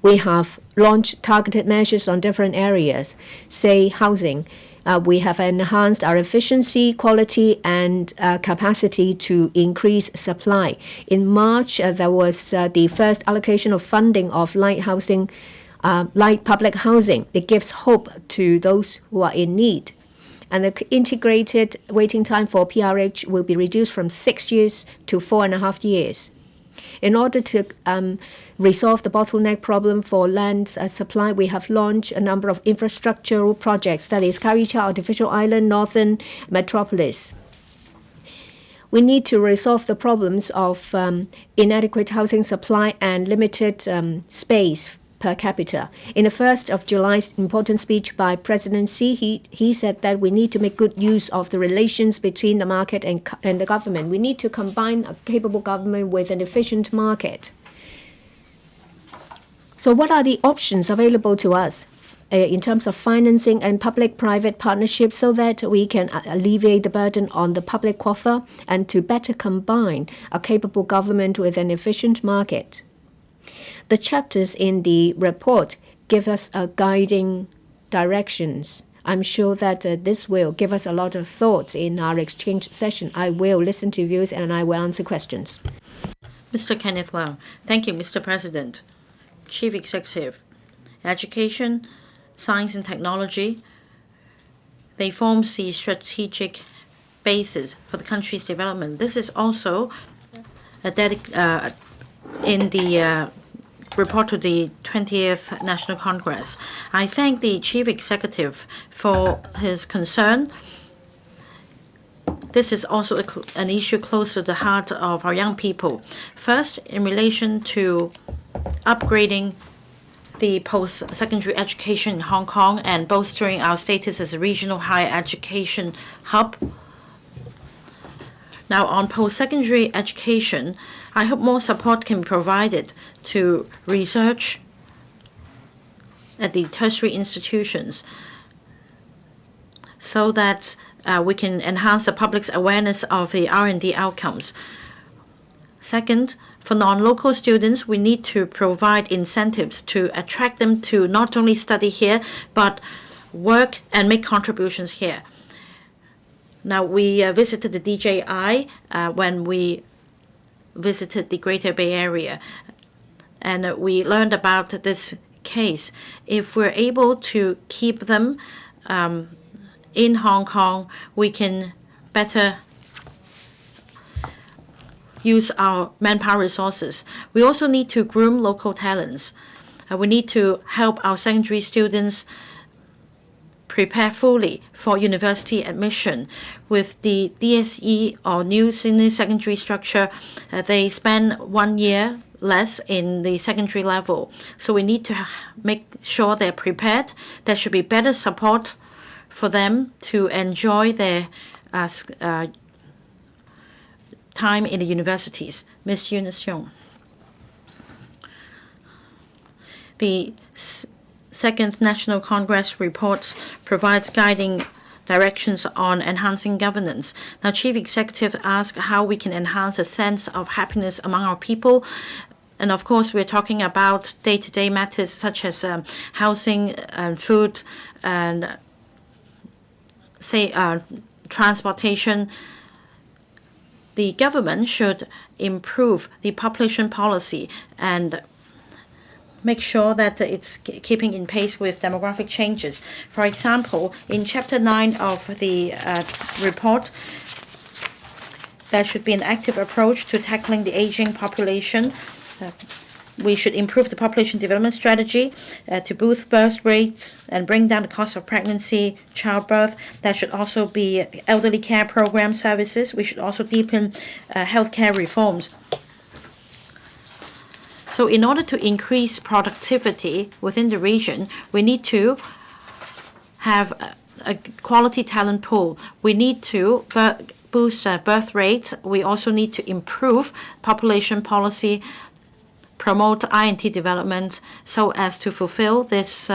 We have launched targeted measures on different areas, say housing. We have enhanced our efficiency, quality, and capacity to increase supply. In March, there was the first allocation of funding of light public housing. It gives hope to those who are in need. And the integrated waiting time for PRH will be reduced from 6 years to 4.5 years. In order to resolve the bottleneck problem for land supply, we have launched a number of infrastructural projects, that is Karicha Artificial Island, Northern Metropolis. We need to resolve the problems of inadequate housing supply and limited space per capita. In the 1st of July's important speech by President Xi, he said that we need to make good use of the relations between the market and the government. We need to combine a capable government with an efficient market. So what are the options available to us in terms of financing and public-private partnerships so that we can alleviate the burden on the public coffers and to better combine a capable government with an efficient market? The chapters in the report give us guiding directions. I'm sure that this will give us a lot of thoughts in our exchange session. I will listen to views and I will answer questions. Mr. Kenneth Leung. Thank you, Mr. President. Chief Executive. Education, science and technology, they form the strategic basis for the country's development. This is also in the report to the 20th National Congress. I thank the Chief Executive for his concern. This is also an issue close to the heart of our young people. First, in relation to upgrading the post-secondary education in Hong Kong and bolstering our status as a regional higher education hub. Now, on post-secondary education, I hope more support can be provided to research at the tertiary institutions so that we can enhance the public's awareness of the R&D outcomes. Second, for non-local students, we need to provide incentives to attract them to not only study here, but work and make contributions here. Now, we visited the DJI when we visited the Greater Bay Area, and we learned about this case. If we're able to keep them in Hong Kong, we can better use our manpower resources. We also need to groom local talents. We need to help our secondary students prepare fully for university admission. With the DSE or new senior secondary structure, they spend 1 year less in the secondary level. So we need to make sure they're prepared. There should be better support for them to enjoy their time in the universities. Ms. Eunice Yung. The Second National Congress report provides guiding directions on enhancing governance. Now, Chief Executive asked how we can enhance a sense of happiness among our people. And of course, we're talking about day-to-day matters such as housing and food and transportation. The government should improve the population policy and make sure that it's keeping in pace with demographic changes. For example, in Chapter 9 of the report, there should be an active approach to tackling the aging population. We should improve the population development strategy to boost birth rates and bring down the cost of pregnancy, childbirth. There should also be elderly care program services. We should also deepen healthcare reforms. So in order to increase productivity within the region, we need to have a quality talent pool. We need to boost birth rates. We also need to improve population policy, promote I&T development so as to fulfill this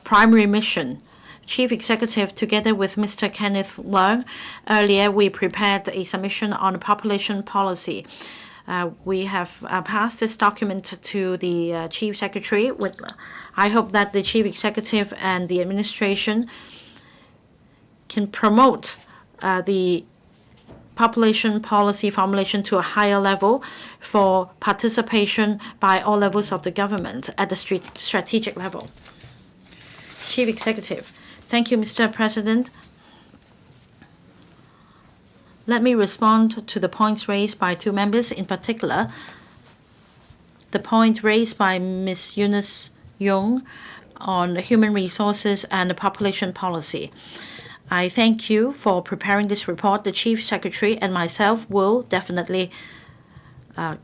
primary mission. Chief Executive, together with Mr. Kenneth Leung, earlier we prepared a submission on population policy. We have passed this document to the Chief Secretary. I hope that the Chief Executive and the administration can promote the population policy formulation to a higher level for participation by all levels of the government at the strategic level. Chief Executive. Thank you, Mr. President. Let me respond to the points raised by two members, in particular, the point raised by Ms. Eunice Yung on human resources and the population policy. I thank you for preparing this report. The Chief Secretary and myself will definitely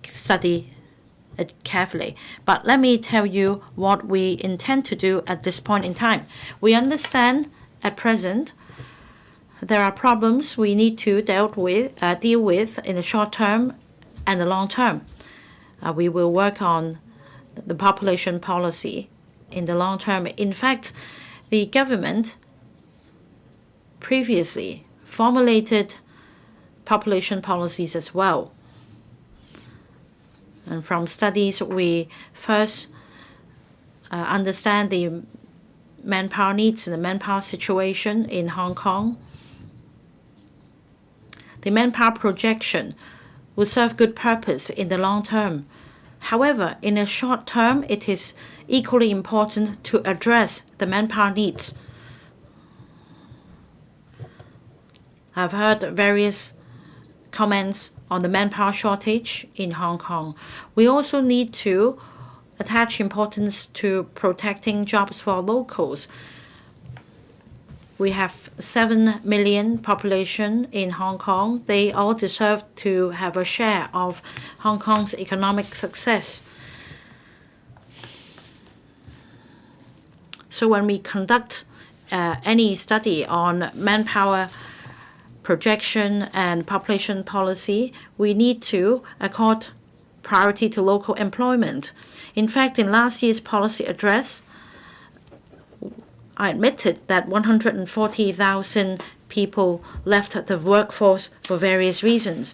study it carefully. But let me tell you what we intend to do at this point in time. We understand at present there are problems we need to deal with in the short term and the long term. We will work on the population policy in the long term. In fact, the government previously formulated population policies as well. And from studies, we first understand the manpower needs and the manpower situation in Hong Kong. The manpower projection will serve good purpose in the long term. However, in the short term, it is equally important to address the manpower needs. I've heard various comments on the manpower shortage in Hong Kong. We also need to attach importance to protecting jobs for locals. We have 7 million population in Hong Kong. They all deserve to have a share of Hong Kong's economic success. So when we conduct any study on manpower projection and population policy, we need to accord priority to local employment. In fact, in last year's policy address, I admitted that 140,000 people left the workforce for various reasons.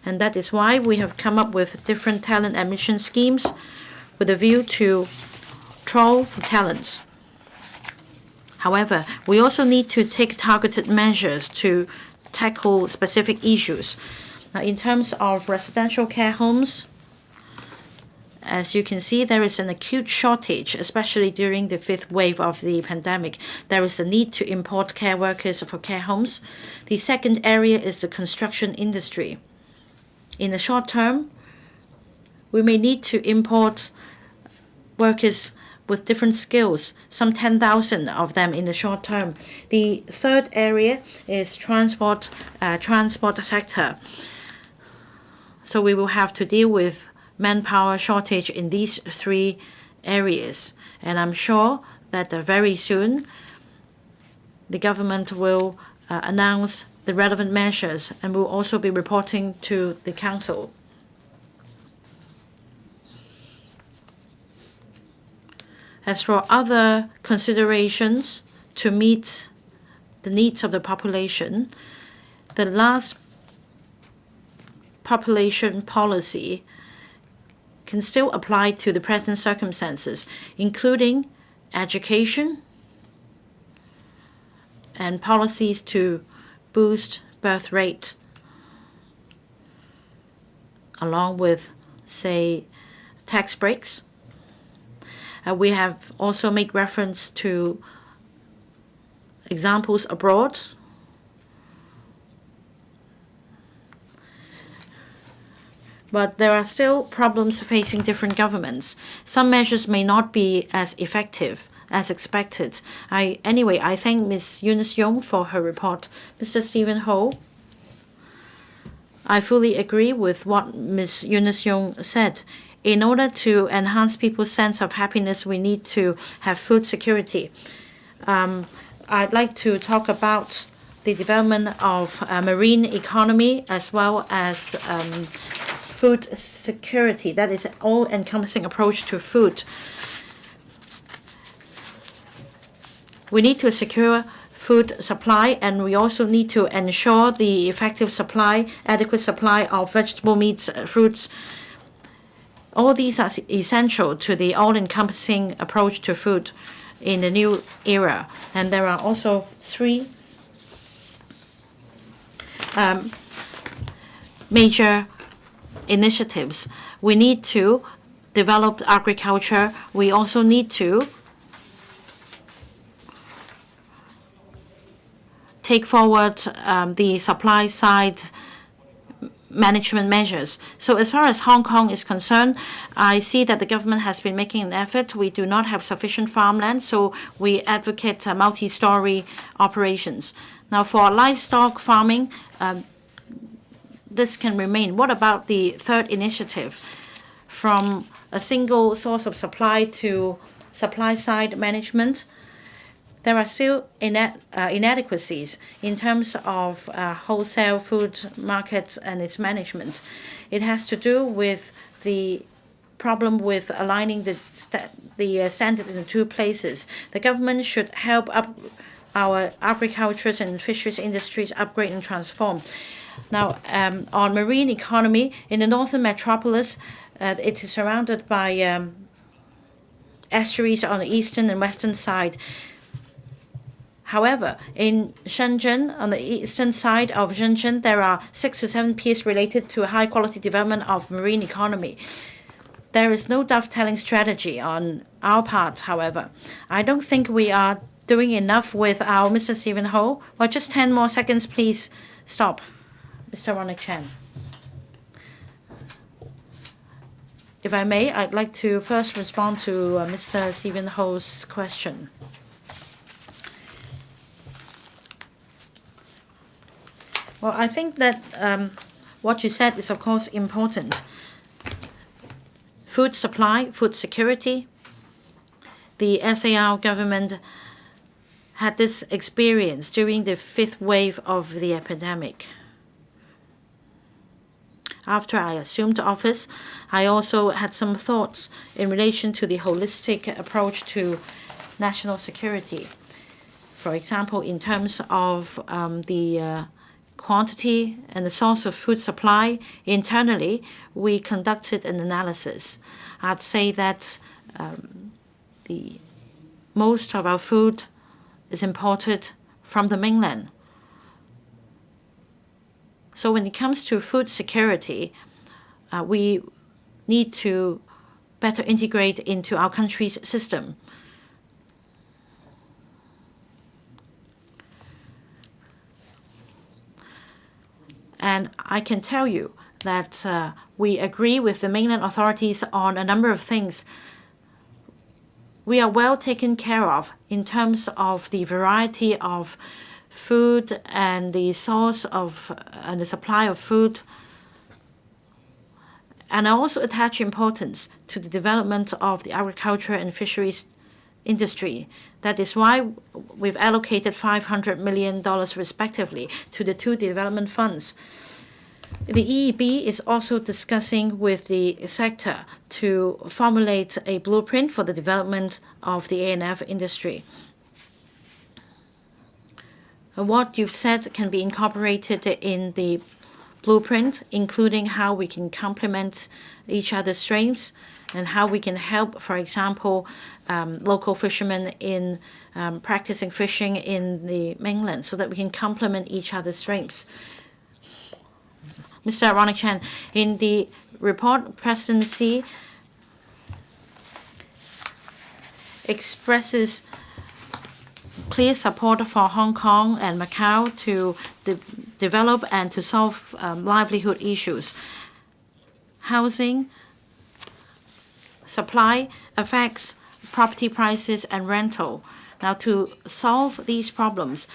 And that is why we have come up with different talent admission schemes with a view to trawl for talents. However, we also need to take targeted measures to tackle specific issues. Now, in terms of residential care homes, as you can see, there is an acute shortage, especially during the fifth wave of the pandemic. There is a need to import care workers for care homes. The second area is the construction industry. In the short term, we may need to import workers with different skills, some 10,000 of them in the short term. The third area is transport sector. So we will have to deal with manpower shortage in these three areas. And I'm sure that very soon the government will announce the relevant measures and will also be reporting to the council. As for other considerations to meet the needs of the population, the last population policy can still apply to the present circumstances, including education and policies to boost birth rate, along with, say, tax breaks. We have also made reference to examples abroad. But there are still problems facing different governments. Some measures may not be as effective as expected. I thank Ms. Eunice Yung for her report. Mr. Stephen Ho, I fully agree with what Ms. Eunice Yung said. In order to enhance people's sense of happiness, we need to have food security. I'd like to talk about the development of marine economy as well as food security. That is an all-encompassing approach to food. We need to secure food supply, and we also need to ensure the effective supply, adequate supply of vegetable meats, fruits. All these are essential to the all-encompassing approach to food in the new era. And there are also three major initiatives. We need to develop agriculture. We also need to take forward the supply side management measures. So as far as Hong Kong is concerned, I see that the government has been making an effort. We do not have sufficient farmland, so we advocate multi-story operations. Now, for livestock farming, this can remain. What about the third initiative? From a single source of supply to supply-side management, there are still inadequacies in terms of wholesale food markets and its management. It has to do with the problem with aligning the standards in two places. The government should help up our agriculture and fisheries industries upgrade and transform. Now, on marine economy, in the northern metropolis, it is surrounded by estuaries on the eastern and western side. However, in Shenzhen, on the eastern side of Shenzhen, there are 6 to 7 piers related to high quality development of marine economy. There is no dovetailing strategy on our part, however. I don't think we are doing enough with our Mr. Stephen Ho. Well, just 10 more seconds, please. Stop. Mr. Ronald Chan. If I may, I'd like to first respond to Mr. Stephen Ho's question. Well, I think that what you said is, of course, important. Food supply, food security. The SAR government had this experience during the 5th wave of the epidemic. After I assumed office, I also had some thoughts in relation to the holistic approach to national security. For example, in terms of the quantity and the source of food supply internally, we conducted an analysis. I'd say that the most of our food is imported from the mainland. So when it comes to food security, we need to better integrate into our country's system. And I can tell you that we agree with the mainland authorities on a number of things. We are well taken care of in terms of the variety of food and the source of and the supply of food. And I also attach importance to the development of the agriculture and fisheries industry. That is why we've allocated $500 million respectively to the 2 development funds. The EEB is also discussing with the sector to formulate a blueprint for the development of the ANF industry. What you've said can be incorporated in the blueprint, including how we can complement each other's strengths and how we can help, for example, local fishermen in practicing fishing in the mainland so that we can complement each other's strengths. Mr. Ronald Chan, in the report, Presidency expresses clear support for Hong Kong and Macau to develop and to solve livelihood issues. Housing supply affects property prices and rental. Now, to solve these problems,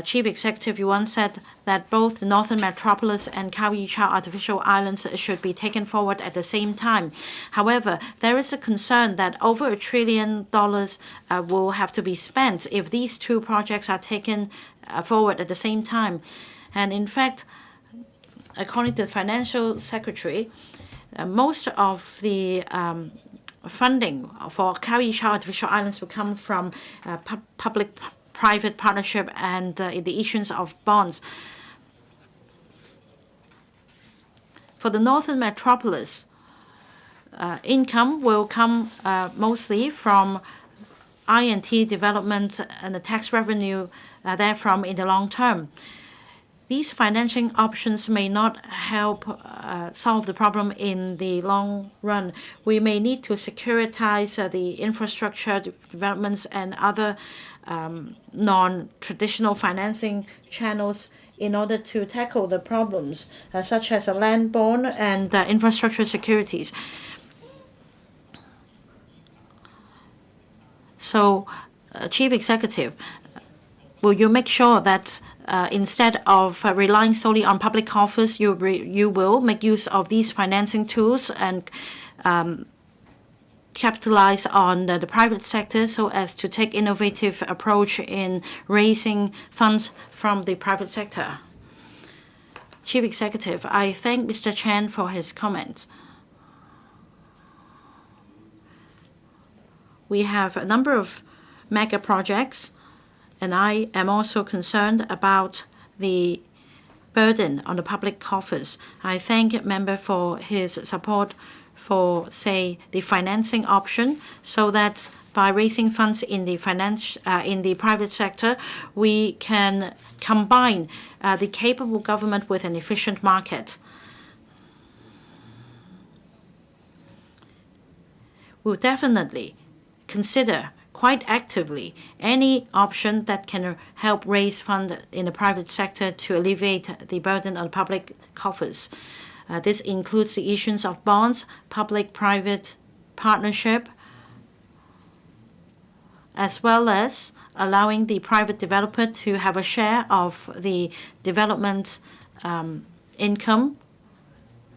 Chief Executive Yuan said that both the Northern Metropolis and Kau Yi Chau artificial islands should be taken forward at the same time. However, there is a concern that over $1 trillion will have to be spent if these 2 projects are taken forward at the same time. And in fact, according to the Financial Secretary, most of the funding for Kau Yi Chau artificial islands will come from public-private partnership and the issuance of bonds. For the Northern Metropolis, income will come mostly from I&T development and the tax revenue therefrom in the long term. these financing options may not help solve the problem in the long run. We may need to securitize the infrastructure developments and other non-traditional financing channels in order to tackle the problems such as land bond and infrastructure securities. So, Chief Executive, will you make sure that instead of relying solely on public offers, you will make use of these financing tools and capitalize on the private sector so as to take innovative approach in raising funds from the private sector? Chief Executive, I thank Mr. Chen for his comments. We have a number of mega projects, and I am also concerned about the burden on the public coffers. I thank member for his support for, say, the financing option, so that by raising funds in the private sector, we can combine the capable government with an efficient market. We'll definitely consider quite actively any option that can help raise funds in the private sector to alleviate the burden on public coffers. This includes the issuance of bonds, public-private partnership, as well as allowing the private developer to have a share of the development income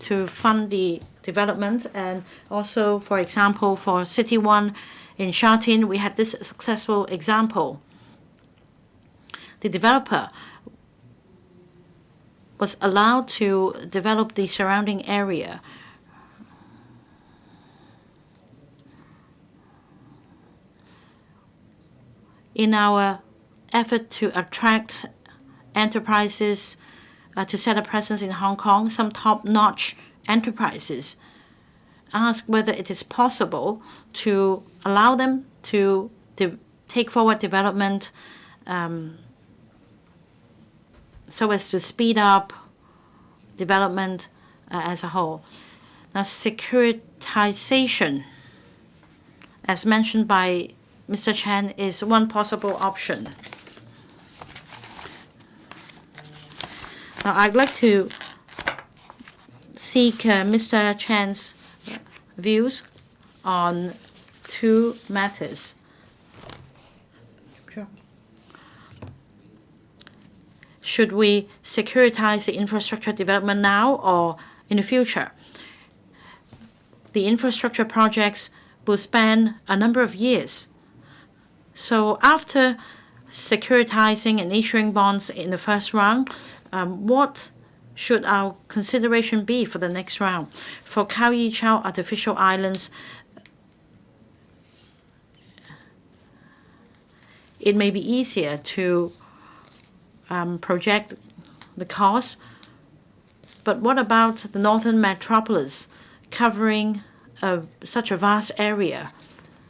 to fund the development. And also, for example, for City 1 in Sha Tin, we had this successful example. The developer was allowed to develop the surrounding area. In our effort to attract enterprises to set a presence in Hong Kong, some top-notch enterprises ask whether it is possible to allow them to take forward development so as to speed up development as a whole. Now, securitization, as mentioned by Mr. Chen, is one possible option. Now, I'd like to seek Mr. Chen's views on two matters. Sure. Should we securitize the infrastructure development now or in the future? The infrastructure projects will span a number of years. So after securitizing and issuing bonds in the first round, what should our consideration be for the next round? For Kao Yi Chao artificial islands, it may be easier to project the cost, but what about the northern metropolis covering such a vast area?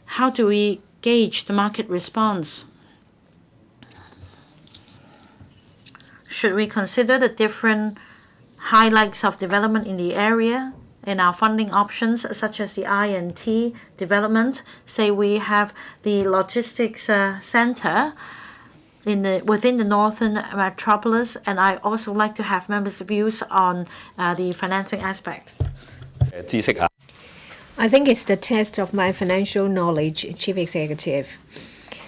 How do we gauge the market response? Should we consider the different highlights of development in the area in our funding options, such as the I&T development? Say we have the logistics center within the northern metropolis, and I also like to have members' views on the financing aspect. I think it's the test of my financial knowledge, Chief Executive.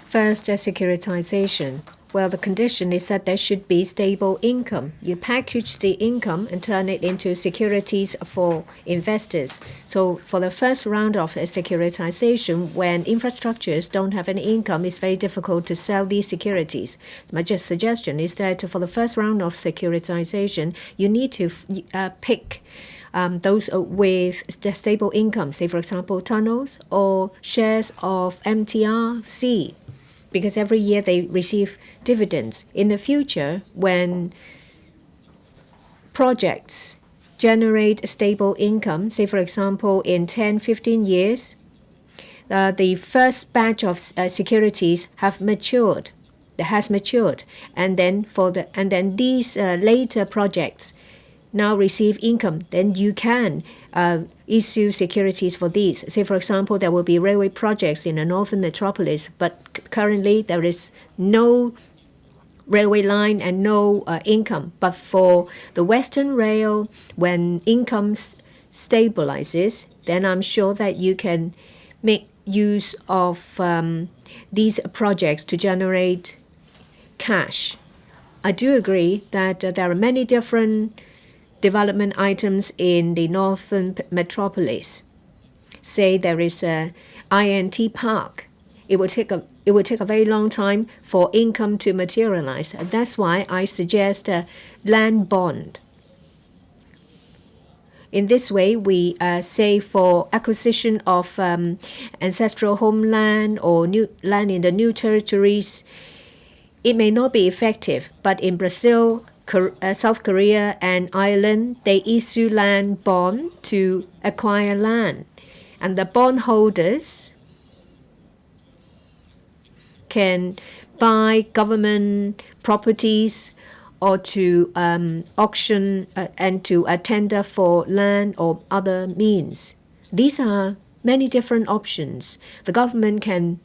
First, securitization. Well, the condition is that there should be stable income. You package the income and turn it into securities for investors. So for the first round of securitization, when infrastructures don't have any income, it's very difficult to sell these securities. My just suggestion is that for the first round of securitization, you need to pick those with the stable income, say, for example, tunnels or shares of MTRC, because every year they receive dividends. In the future, when projects generate stable income, say, for example, in 10, 15 years, the first batch of securities have matured. that has matured, and then these later projects now receive income, then you can issue securities for these. Say, for example, there will be railway projects in a northern metropolis, but currently there is no railway line and no income. But for the Western Rail, when income stabilizes, then I'm sure that you can make use of these projects to generate cash. I do agree that there are many different development items in the northern metropolis. Say there is a INT park. It will take a very long time for income to materialize. That's why I suggest a land bond. In this way, we say for acquisition of ancestral homeland or new land in the new territories, it may not be effective, but in Brazil, South Korea, and Ireland, they issue land bond to acquire land. And the bondholders can buy government properties or to auction and to tender for land or other means. These are many different options. The government can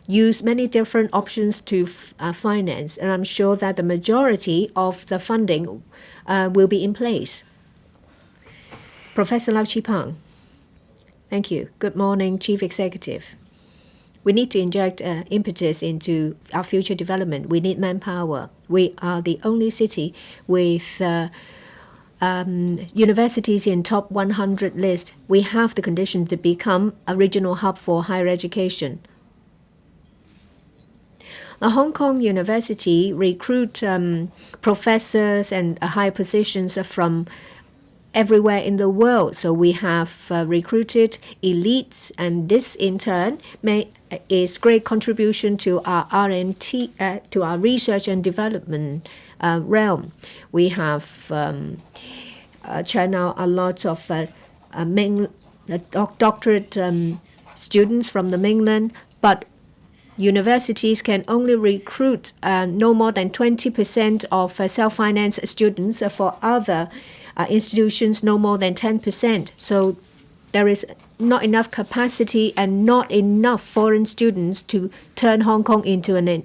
use many different options to finance, and I'm sure that the majority of the funding will be in place. Professor Lau Chi-Pang. Thank you. Good morning, Chief Executive. We need to inject impetus into our future development. We need manpower. We are the only city with universities in top 100 list. We have the condition to become a regional hub for higher education. The Hong Kong University recruit professors and high positions from everywhere in the world. So we have recruited elites, and this in turn is great contribution to our R&T, to our research and development realm. We have churned out a lot of doctorate students from the mainland, but universities can only recruit no more than 20% of self-financed students. For other institutions, no more than 10%. So there is not enough capacity and not enough foreign students to turn Hong Kong into an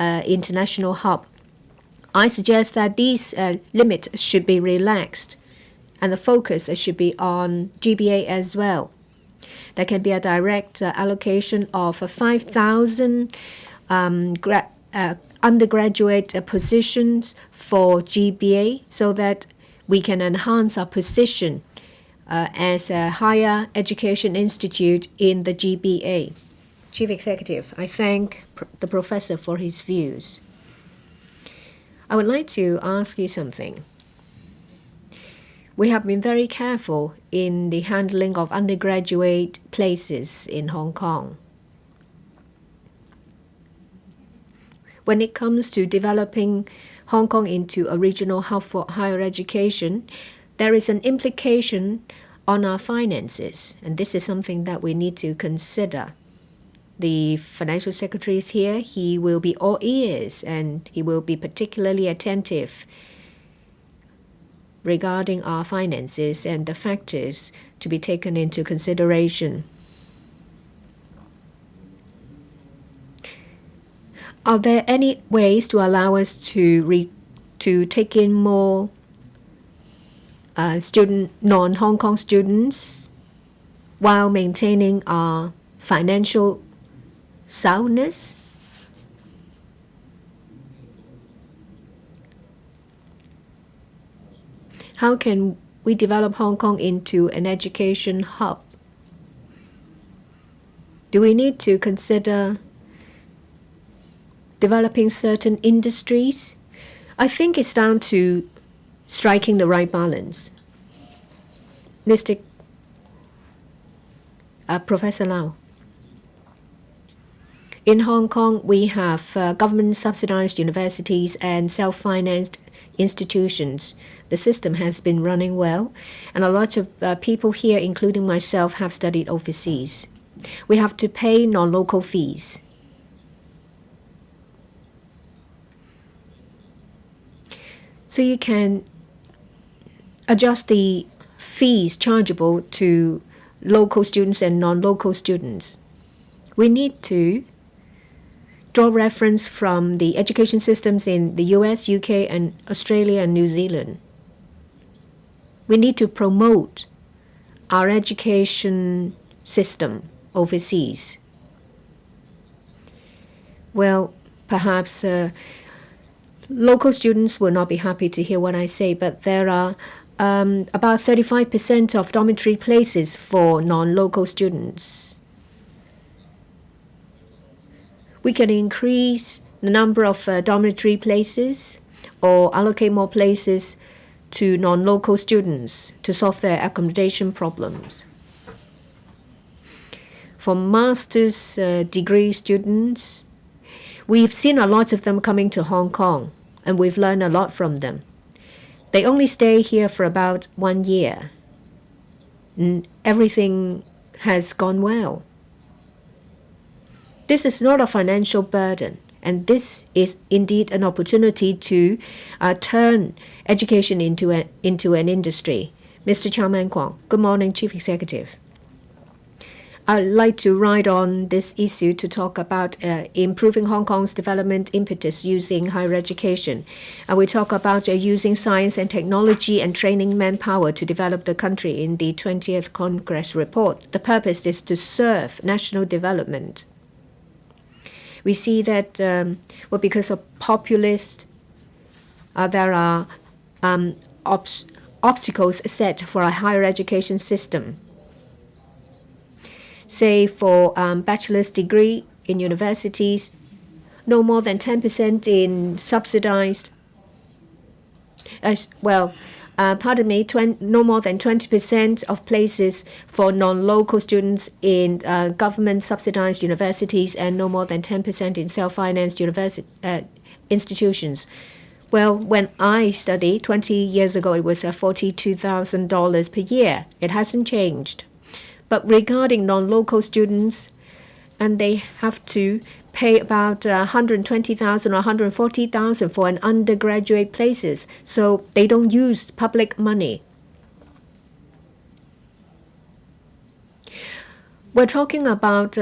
international hub. I suggest that these limits should be relaxed, and the focus should be on GBA as well. There can be a direct allocation of 5,000 undergraduate positions for GBA so that we can enhance our position as a higher education institute in the GBA. Chief Executive, I thank the professor for his views. I would like to ask you something. We have been very careful in the handling of undergraduate places in Hong Kong. When it comes to developing Hong Kong into a regional hub for higher education, there is an implication on our finances, and this is something that we need to consider. The financial secretary is here. He will be all ears, and he will be particularly attentive regarding our finances and the factors to be taken into consideration. Are there any ways to allow us to take in more non-Hong Kong students while maintaining our financial soundness? How can we develop Hong Kong into an education hub? Do we need to consider developing certain industries? I think it's down to striking the right balance. Professor Lau. In Hong Kong, we have government-subsidized universities and self-financed institutions. The system has been running well, and a lot of people here, including myself, have studied overseas. We have to pay non-local fees. So you can adjust the fees chargeable to local students and non-local students. We need to draw reference from the education systems in the US, UK, and Australia and New Zealand. We need to promote our education system overseas. Well, perhaps local students will not be happy to hear what I say, but there are about 35% of dormitory places for non-local students. We can increase the number of dormitory places or allocate more places to non-local students to solve their accommodation problems. For master's degree students, we've seen a lot of them coming to Hong Kong, and we've learned a lot from them. They only stay here for about 1 year. And everything has gone well. This is not a financial burden, and this is indeed an opportunity to turn education into an industry. Mr. Chow Man Kwong, good morning, Chief Executive. I'd like to ride on this issue to talk about improving Hong Kong's development impetus using higher education. We talk about using science and technology and training manpower to develop the country in the 20th Congress report. The purpose is to serve national development. We see that because of populists, there are obstacles set for a higher education system. Say for bachelor's degree in universities, no more than 10% in subsidized, no more than 20% of places for non-local students in government subsidized universities, and no more than 10% in self-financed institutions. Well, when I studied 20 years ago, it was $42,000 per year. It hasn't changed. But regarding non-local students, and they have to pay about $120,000 or $140,000 for an undergraduate places, so they don't use public money. We're talking about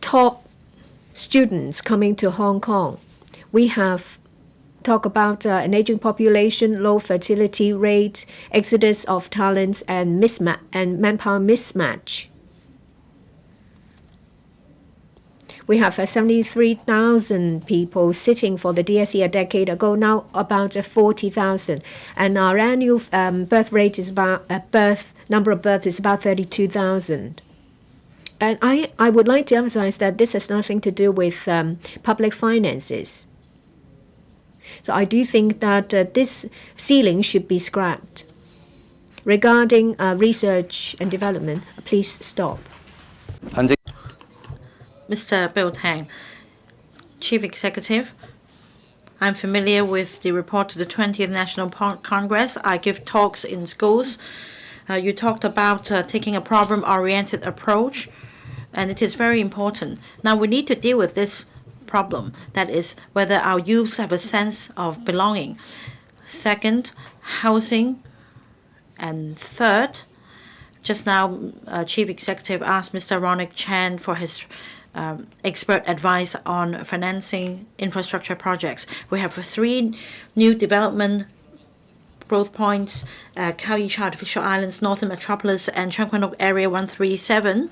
top students coming to Hong Kong. We have talk about an aging population, low fertility rate, exodus of talents, and manpower mismatch. We have 73,000 people sitting for the DSE a decade ago, now about 40,000, and our annual birth rate is number of births is about 32,000. And I would like to emphasize that this has nothing to do with public finances. So I do think that this ceiling should be scrapped. Regarding research and development, please stop. Mr. Bill Tang, Chief Executive, I'm familiar with the report to the 20th National Congress. I give talks in schools. You talked about taking a problem-oriented approach, and it is very important. Now we need to deal with this problem, that is whether our youth have a sense of belonging. Second, housing. And third, just now Chief Executive asked Mr. Ronick Chan for his expert advice on financing infrastructure projects. We have 3 new development growth points, Kao Yi Artificial Islands, Northern Metropolis, and Chung Kwan Ok Area 137.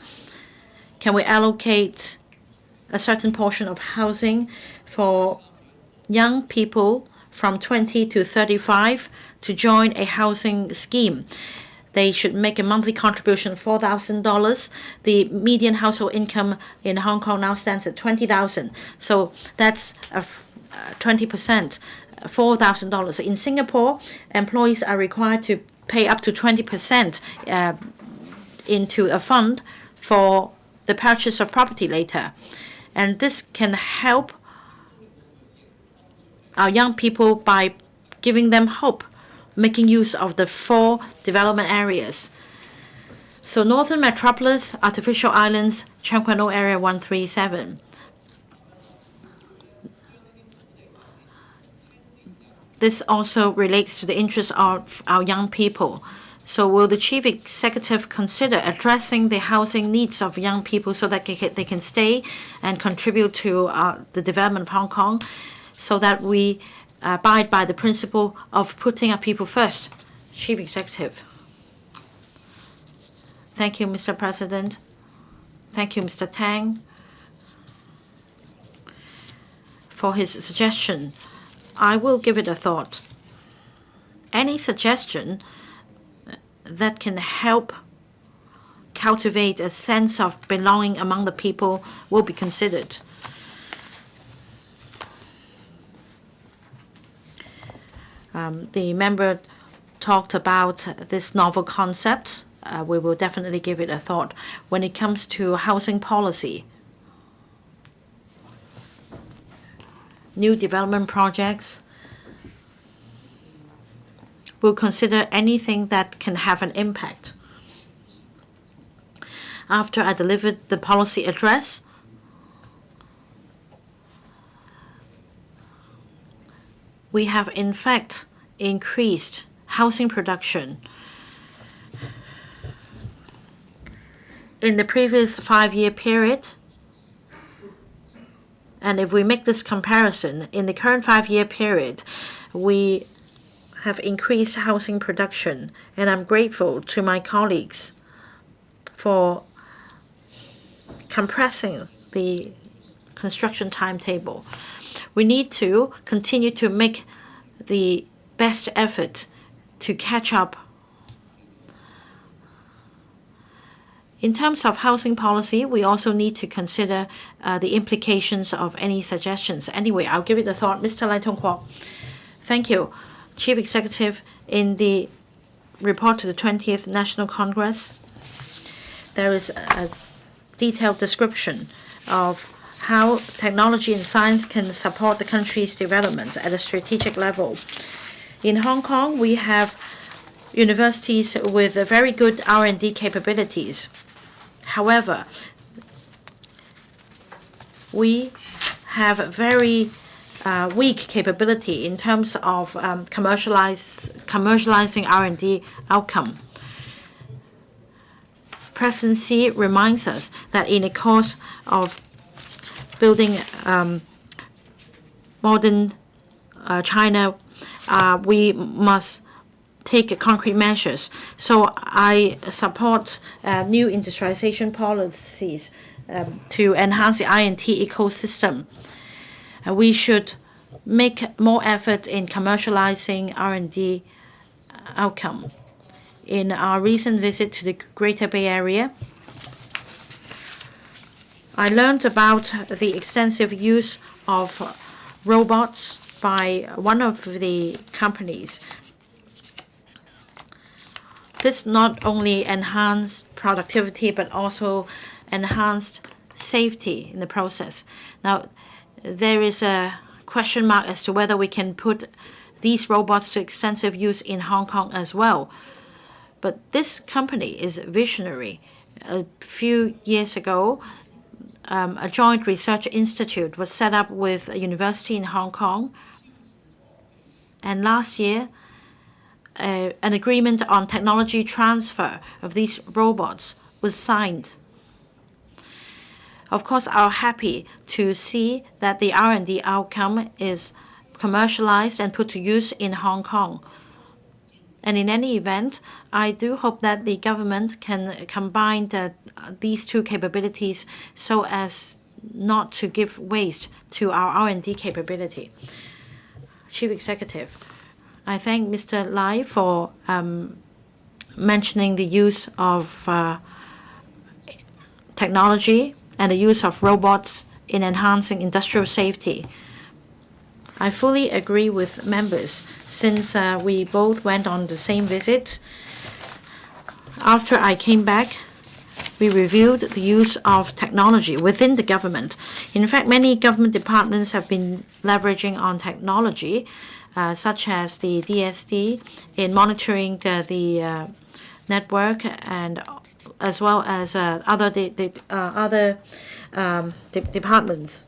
Can we allocate a certain portion of housing for young people from 20 to 35 to join a housing scheme? They should make a monthly contribution of $4,000. The median household income in Hong Kong now stands at $20,000. So that's 20%, $4,000. In Singapore, employees are required to pay up to 20% into a fund for the purchase of property later. And this can help our young people by giving them hope, making use of the 4 development areas. So Northern Metropolis, Artificial Islands, Chung Kwan Ok Area 137. this also relates to the interests of our young people. So will the Chief Executive consider addressing the housing needs of young people so that they can stay and contribute to the development of Hong Kong, so that we abide by the principle of putting our people first? Chief Executive. Thank you, Mr. President. Thank you, Mr. Tang, for his suggestion. I will give it a thought. Any suggestion that can help cultivate a sense of belonging among the people will be considered. The member talked about this novel concept. We will definitely give it a thought. When it comes to housing policy, new development projects, we'll consider anything that can have an impact. After I delivered the policy address, we have in fact increased housing production. In the previous 5-year period, and if we make this comparison, in the current 5-year period, we have increased housing production, and I'm grateful to my colleagues for compressing the construction timetable. We need to continue to make the best effort to catch up. In terms of housing policy, we also need to consider the implications of any suggestions. Anyway, I'll give it a thought. Mr. Lai Tong-Kwok. Thank you. Chief Executive, in the report to the 20th National Congress, there is a detailed description of how technology and science can support the country's development at a strategic level. In Hong Kong, we have universities with very good R&D capabilities. However, we have very weak capability in terms of commercializing R&D outcome. President Xi reminds us that in the course of building modern China, we must take concrete measures. So I support new industrialization policies to enhance the I&T ecosystem. We should make more effort in commercializing R&D outcome. In our recent visit to the Greater Bay Area, I learned about the extensive use of robots by one of the companies. This not only enhanced productivity, but also enhanced safety in the process. Now, there is a question mark as to whether we can put these robots to extensive use in Hong Kong as well. But this company is visionary. A few years ago, a joint research institute was set up with a university in Hong Kong. And last year, an agreement on technology transfer of these robots was signed. Of course, I'm happy to see that the R&D outcome is commercialized and put to use in Hong Kong. And in any event, I do hope that the government can combine these two capabilities so as not to give waste to our R&D capability. Chief Executive, I thank Mr. Lai for mentioning the use of technology and the use of robots in enhancing industrial safety. I fully agree with members since we both went on the same visit. After I came back, we reviewed the use of technology within the government. In fact, many government departments have been leveraging on technology, such as the DSD, in monitoring the network, and as well as other departments,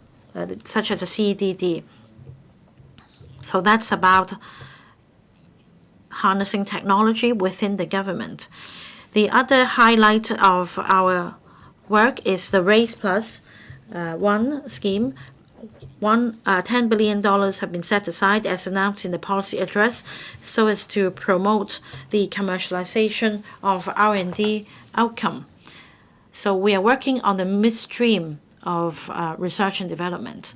such as the CEDD. So that's about harnessing technology within the government. The other highlight of our work is the Raise Plus One scheme. $10 billion have been set aside as announced in the policy address so as to promote the commercialization of R&D outcome. So we are working on the midstream of research and development.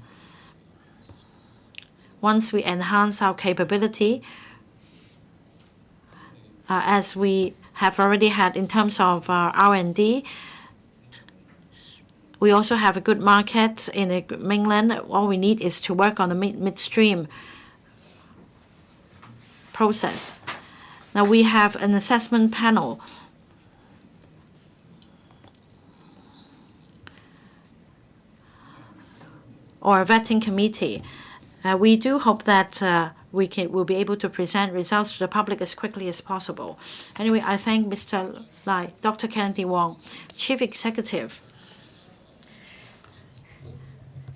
Once we enhance our capability, as we have already had in terms of R&D, we also have a good market in the mainland. All we need is to work on the midstream process. Now we have an assessment panel or a vetting committee. We do hope that we'll be able to present results to the public as quickly as possible. Anyway, I thank Mr. Lai, Dr. Kennedy Wong, Chief Executive.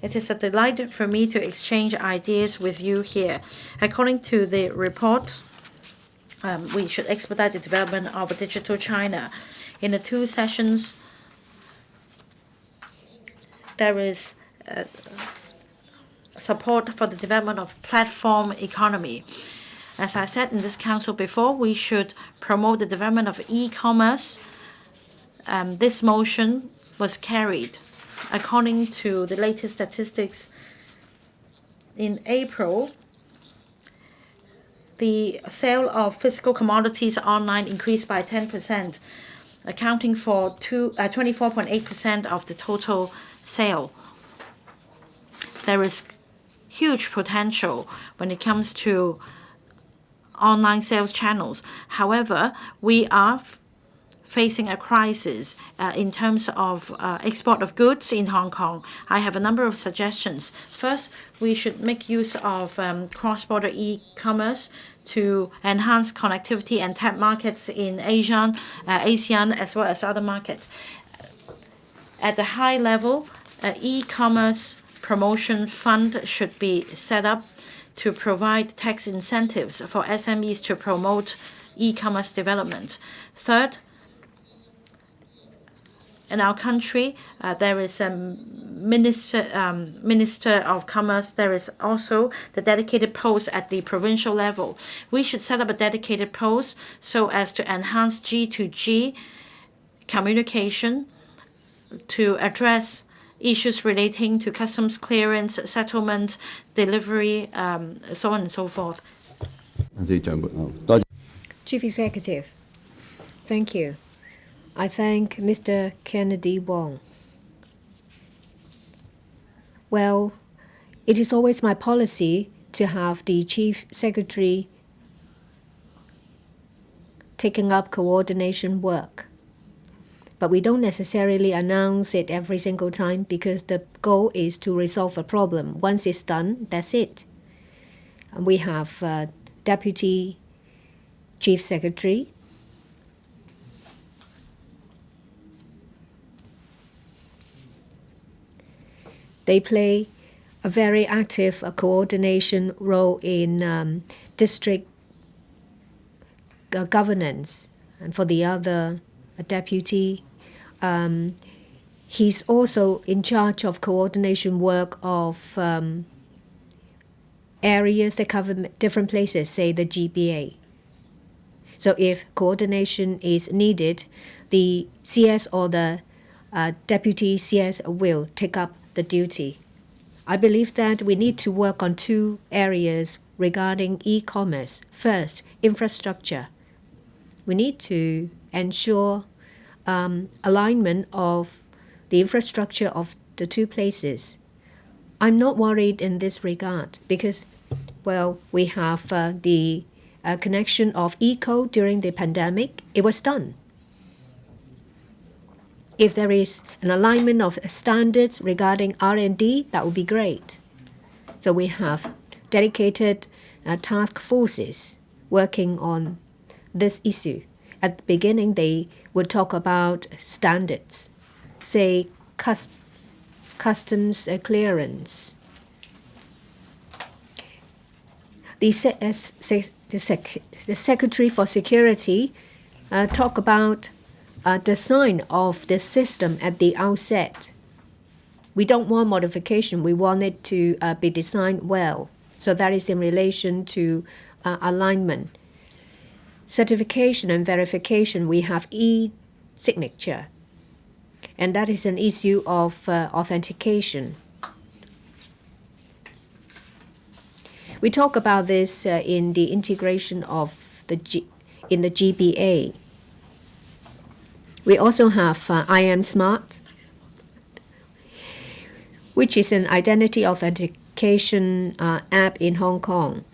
It is a delight for me to exchange ideas with you here. According to the report, we should expedite the development of a digital China. In the 2 sessions, there is support for the development of platform economy. As I said in this council before, we should promote the development of e-commerce. This motion was carried. According to the latest statistics, in April, the sale of physical commodities online increased by 10%, accounting for 24.8% of the total sale. There is huge potential when it comes to online sales channels. However, we are facing a crisis in terms of export of goods in Hong Kong. I have a number of suggestions. First, we should make use of cross-border e-commerce to enhance connectivity and tap markets in ASEAN as well as other markets. At the high level, e-commerce promotion fund should be set up to provide tax incentives for SMEs to promote e-commerce development. Third, in our country, there is a Minister of Commerce. There is also the dedicated post at the provincial level. We should set up a dedicated post so as to enhance G2G communication to address issues relating to customs clearance, settlement, delivery, so on and so forth. Chief Executive, thank you. I thank Mr. Kennedy Wong. Well, it is always my policy to have the Chief Secretary taking up coordination work. But we don't necessarily announce it every single time because the goal is to resolve a problem. Once it's done, that's it. And we have Deputy Chief Secretary. They play a very active coordination role in district governance. And for the other deputy, he's also in charge of coordination work of areas that cover different places, say the GBA. So if coordination is needed, the CS or the deputy CS will take up the duty. I believe that we need to work on 2 areas regarding e-commerce. First, infrastructure. We need to ensure alignment of the infrastructure of the 2 places. I'm not worried in this regard because, well, we have the connection of LegCo during the pandemic. It was done. If there is an alignment of standards regarding R&D, that would be great. So we have dedicated task forces working on this issue. At the beginning, they would talk about standards, say customs clearance. The Secretary for Security talked about design of the system at the outset. We don't want modification. We want it to be designed well. So that is in relation to alignment. Certification and verification, we have e-signature. And that is an issue of authentication. We talk about this in the integration of in the GBA. We also have I Am Smart, which is an identity authentication app in Hong Kong.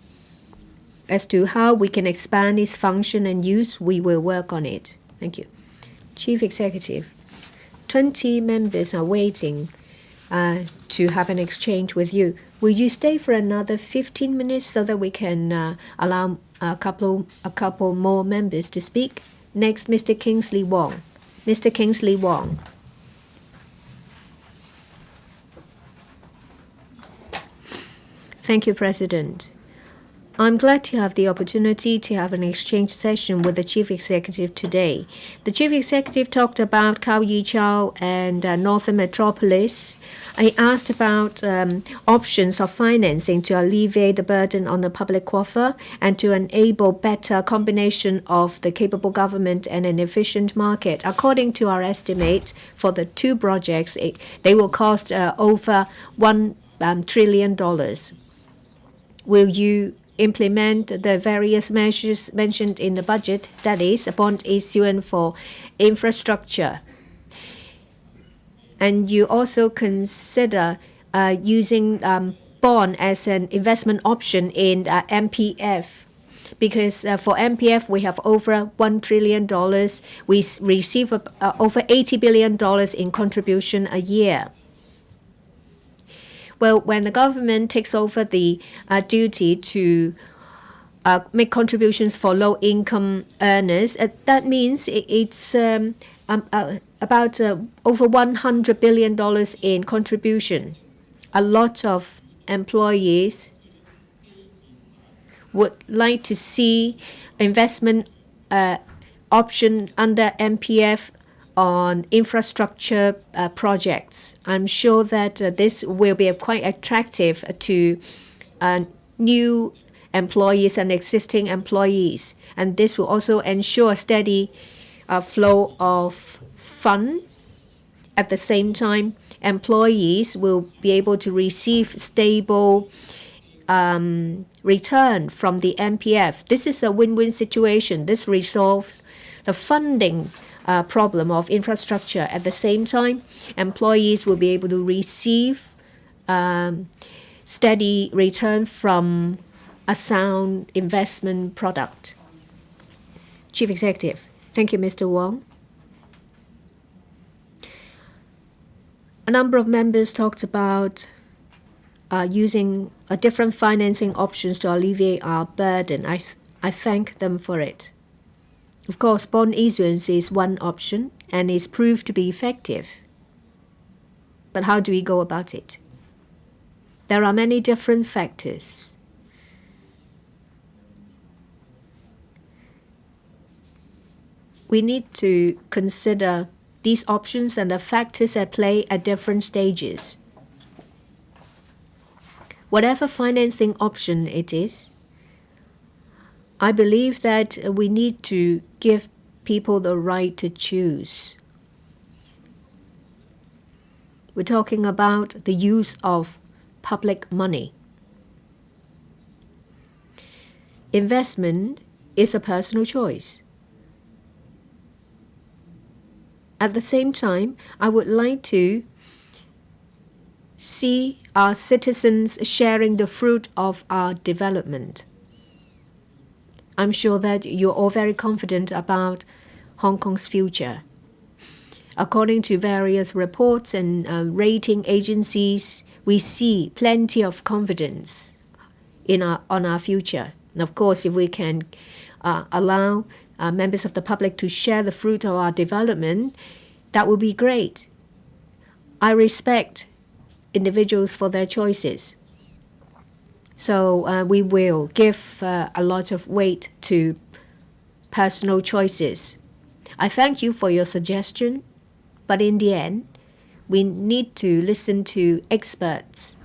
As to how we can expand its function and use, we will work on it. Thank you. Chief Executive, 20 members are waiting to have an exchange with you. Will you stay for another 15 minutes so that we can allow a couple more members to speak? Next, Mr. Kingsley Wong. Mr. Kingsley Wong. Thank you, President. I'm glad to have the opportunity to have an exchange session with the Chief Executive today. The Chief Executive talked about Khao Yi Chow and Northern Metropolis. I asked about options of financing to alleviate the burden on the public coffers and to enable better combination of the capable government and an efficient market. According to our estimate, for the two projects, they will cost over $1 trillion. Will you implement the various measures mentioned in the budget, that is, a bond issuance for infrastructure? And you also consider using bond as an investment option in MPF, because for MPF we have over $1 trillion. We receive over $80 billion in contribution a year. Well, when the government takes over the duty to make contributions for low-income earners, that means it's about over $100 billion in contribution. A lot of employees would like to see investment option under MPF on infrastructure projects. I'm sure that this will be quite attractive to new employees and existing employees. And this will also ensure steady flow of fund. At the same time, employees will be able to receive stable return from the MPF. This is a win-win situation. This resolves the funding problem of infrastructure. At the same time, employees will be able to receive steady return from a sound investment product. Chief Executive. Thank you, Mr. Wong. A number of members talked about using different financing options to alleviate our burden. I thank them for it. Of course, bond issuance is one option and is proved to be effective. But how do we go about it? There are many different factors. We need to consider these options and the factors at play at different stages. Whatever financing option it is, I believe that we need to give people the right to choose. We're talking about the use of public money. Investment is a personal choice. At the same time, I would like to see our citizens sharing the fruit of our development. I'm sure that you're all very confident about Hong Kong's future. According to various reports and rating agencies, we see plenty of confidence on our future. And of course, if we can allow members of the public to share the fruit of our development, that would be great. I respect individuals for their choices. So we will give a lot of weight to personal choices. I thank you for your suggestion, but in the end, we need to listen to experts.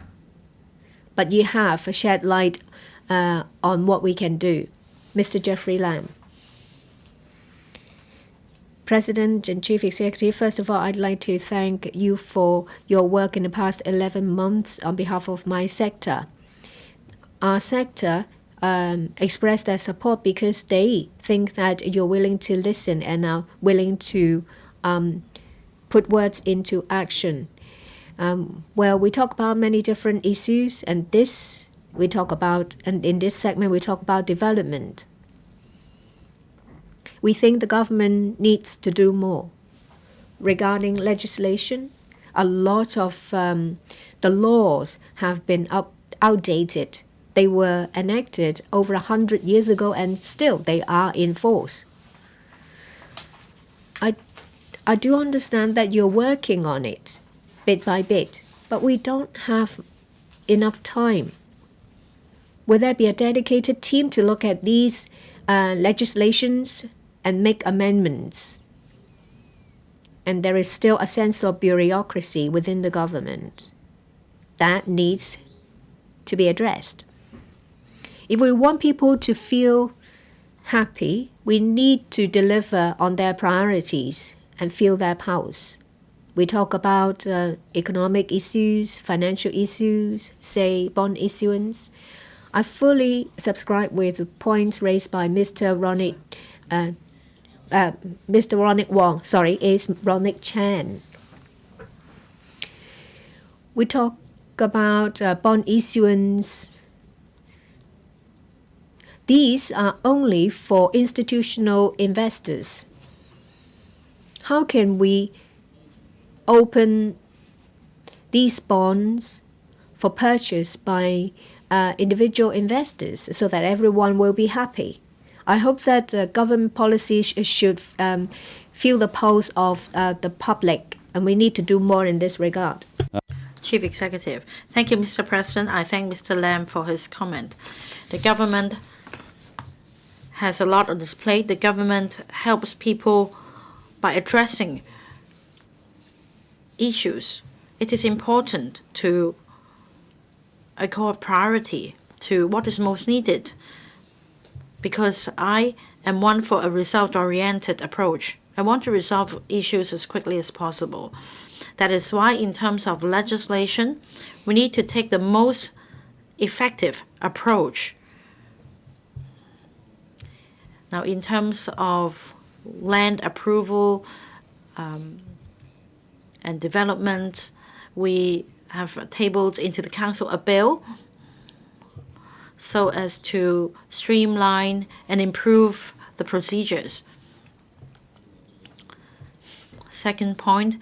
But you have shed light on what we can do. Mr. Jeffrey Lam. President and Chief Executive, first of all, I'd like to thank you for your work in the past 11 months on behalf of my sector. Our sector expressed their support because they think that you're willing to listen and are willing to put words into action. Well, we talk about many different issues, and in this segment we talk about development. We think the government needs to do more. Regarding legislation, a lot of the laws have been outdated. They were enacted over 100 years ago and still they are in force. I do understand that you're working on it bit by bit, but we don't have enough time. Will there be a dedicated team to look at these legislations and make amendments? And there is still a sense of bureaucracy within the government that needs to be addressed. If we want people to feel happy, we need to deliver on their priorities and feel their pulse. We talk about economic issues, financial issues, say bond issuance. I fully subscribe with the points raised by Mr. Ronnie Wong. It's Ronnie Chan. We talk about bond issuance. These are only for institutional investors. How can we open these bonds for purchase by individual investors so that everyone will be happy? I hope that government policies should feel the pulse of the public, and we need to do more in this regard. Chief Executive. Thank you, Mr. President. I thank Mr. Lam for his comment. The government has a lot on its plate. The government helps people by addressing issues. It is important to accord priority to what is most needed, because I am one for a result-oriented approach. I want to resolve issues as quickly as possible. That is why, in terms of legislation, we need to take the most effective approach. Now, in terms of land approval and development, we have tabled into the Council a bill so as to streamline and improve the procedures. Second point,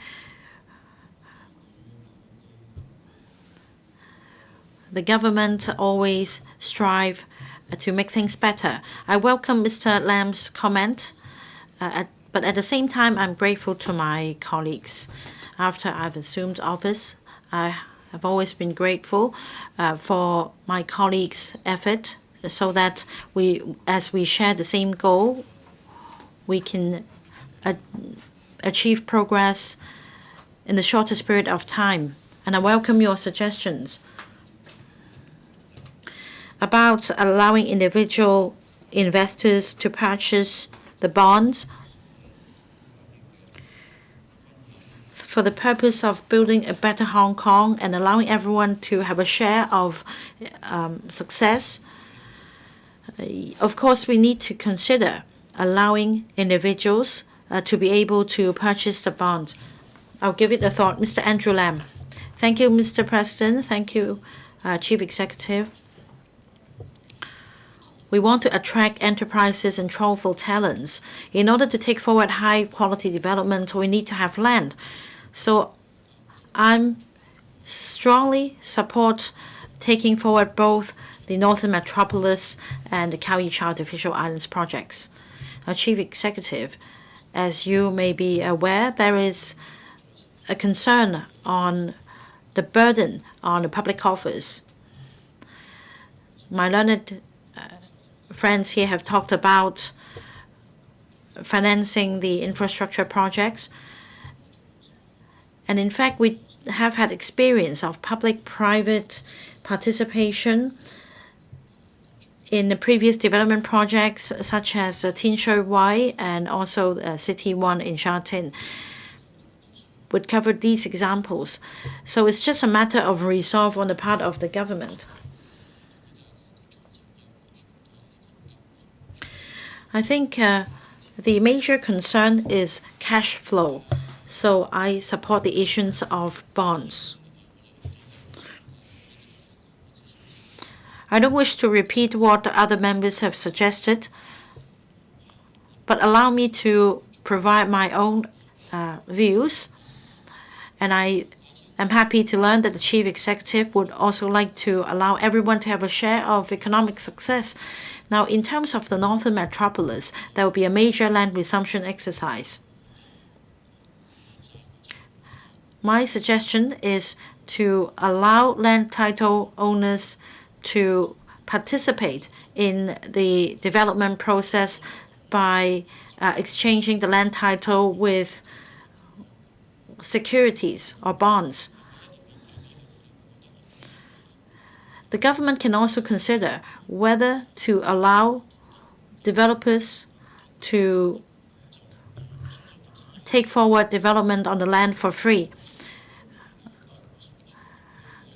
the government always strive to make things better. I welcome Mr. Lam's comment, but at the same time, I'm grateful to my colleagues. After I've assumed office, I have always been grateful for my colleagues' effort, so that as we share the same goal, we can achieve progress in the shortest period of time. And I welcome your suggestions about allowing individual investors to purchase the bonds for the purpose of building a better Hong Kong and allowing everyone to have a share of success. Of course, we need to consider allowing individuals to be able to purchase the bonds. I'll give it a thought. Mr. Andrew Lam. Thank you, Mr. President. Thank you, Chief Executive. We want to attract enterprises and thoughtful talents. In order to take forward high-quality development, we need to have land. So I'm strongly support taking forward both the Northern Metropolis and the Kao Yi Artificial Islands projects. Now, Chief Executive, as you may be aware, there is a concern on the burden on the public coffers. My learned friends here have talked about financing the infrastructure projects. And in fact, we have had experience of public-private participation in the previous development projects, such as Tin Shui Wai and also City 1 in Sha Tin, would cover these examples. So it's just a matter of resolve on the part of the government. I think the major concern is cash flow. So I support the issuance of bonds. I don't wish to repeat what other members have suggested, but allow me to provide my own views. And I am happy to learn that the Chief Executive would also like to allow everyone to have a share of economic success. Now, in terms of the Northern Metropolis, there will be a major land resumption exercise. My suggestion is to allow land title owners to participate in the development process by exchanging the land title with securities or bonds. The government can also consider whether to allow developers to take forward development on the land for free.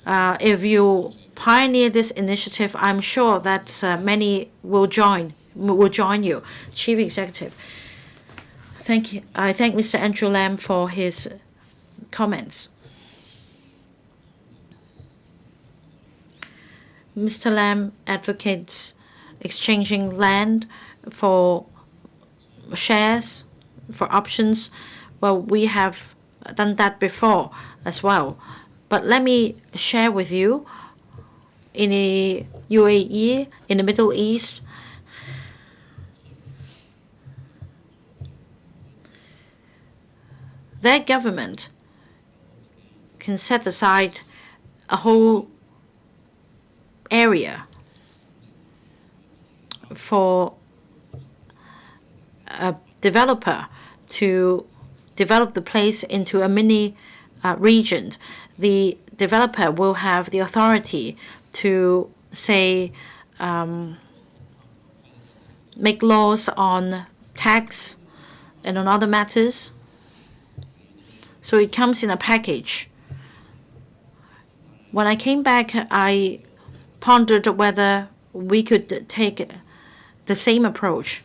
If you pioneer this initiative, I'm sure that many will join you. Chief Executive, thank you. I thank Mr. Andrew Lam for his comments. Mr. Lam advocates exchanging land for shares, for options. Well, we have done that before as well. But let me share with you, in the UAE, in the Middle East, their government can set aside a whole area for a developer to develop the place into a mini region. The developer will have the authority to, say, make laws on tax and on other matters. So it comes in a package. When I came back, I pondered whether we could take the same approach.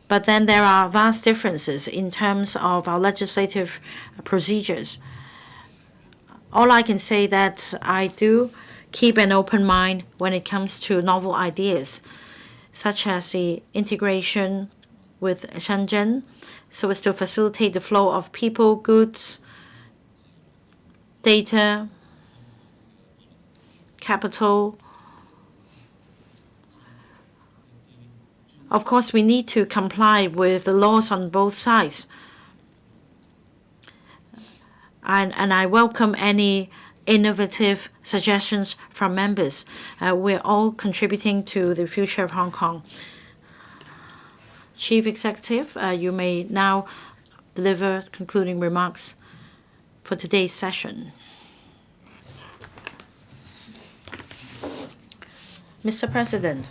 But then there are vast differences in terms of our legislative procedures. All I can say that I do keep an open mind when it comes to novel ideas, such as the integration with Shenzhen, so as to facilitate the flow of people, goods, data, capital. Of course, we need to comply with the laws on both sides. And I welcome any innovative suggestions from members. We're all contributing to the future of Hong Kong. Chief Executive, you may now deliver concluding remarks for today's session. Mr. President,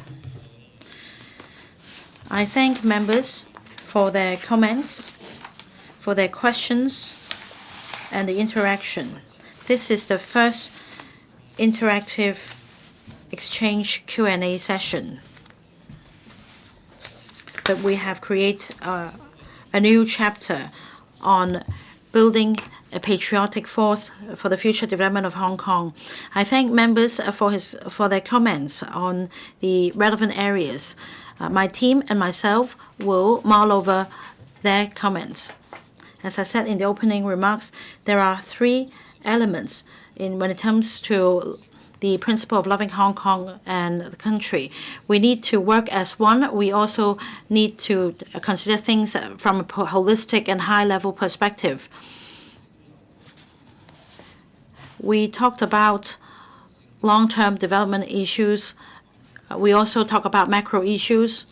I thank members for their comments, for their questions, and the interaction. This is the first interactive exchange Q&A session that we have created a new chapter on building a patriotic force for the future development of Hong Kong. I thank members for their comments on the relevant areas. My team and myself will mull over their comments. As I said in the opening remarks, there are three elements when it comes to the principle of loving Hong Kong and the country. We need to work as one. We also need to consider things from a holistic and high-level perspective. We talked about long-term development issues We also talk about macro issues.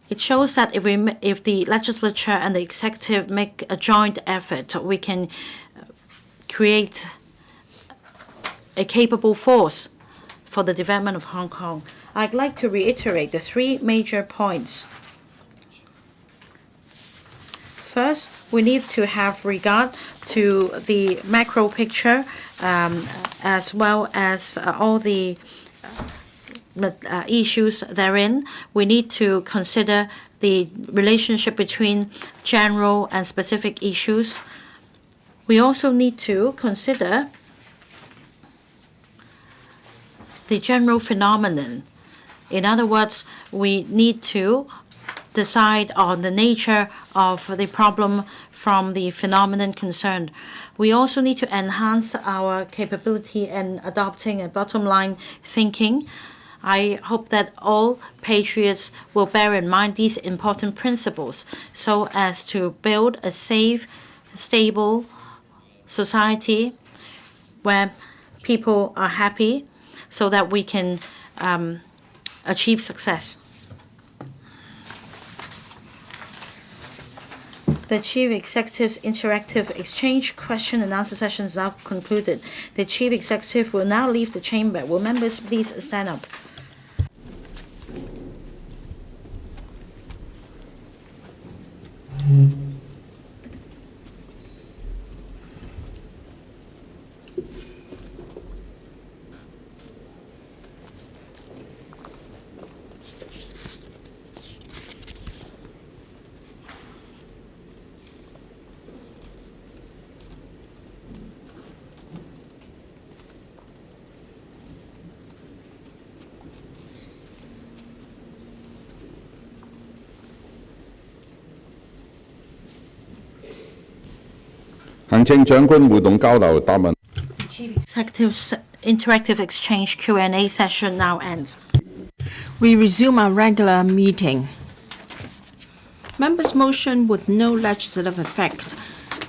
It shows that if the legislature and the executive make a joint effort, we can create a capable force for the development of Hong Kong. I'd like to reiterate the 3 major points. First, we need to have regard to the macro picture as well as all the issues therein. We need to consider the relationship between general and specific issues. We also need to consider the general phenomenon. In other words, we need to decide on the nature of the problem from the phenomenon concerned. We also need to enhance our capability in adopting a bottom-line thinking. I hope that all patriots will bear in mind these important principles so as to build a safe, stable society where people are happy so that we can achieve success. The Chief Executive's interactive exchange question and answer session is now concluded. The Chief Executive will now leave the chamber. Will members please stand up? Chief Executive's interactive exchange Q&A session now ends. We resume our regular meeting. Members' motion with no legislative effect.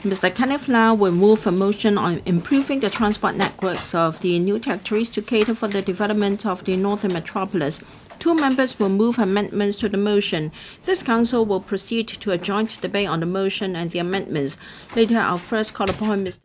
Mr. Kenneth Lau will move a motion on improving the transport networks of the new territories to cater for the development of the northern metropolis. 2 members will move amendments to the motion. This council will proceed to a joint debate on the motion and the amendments. Later, I'll first call upon Mr.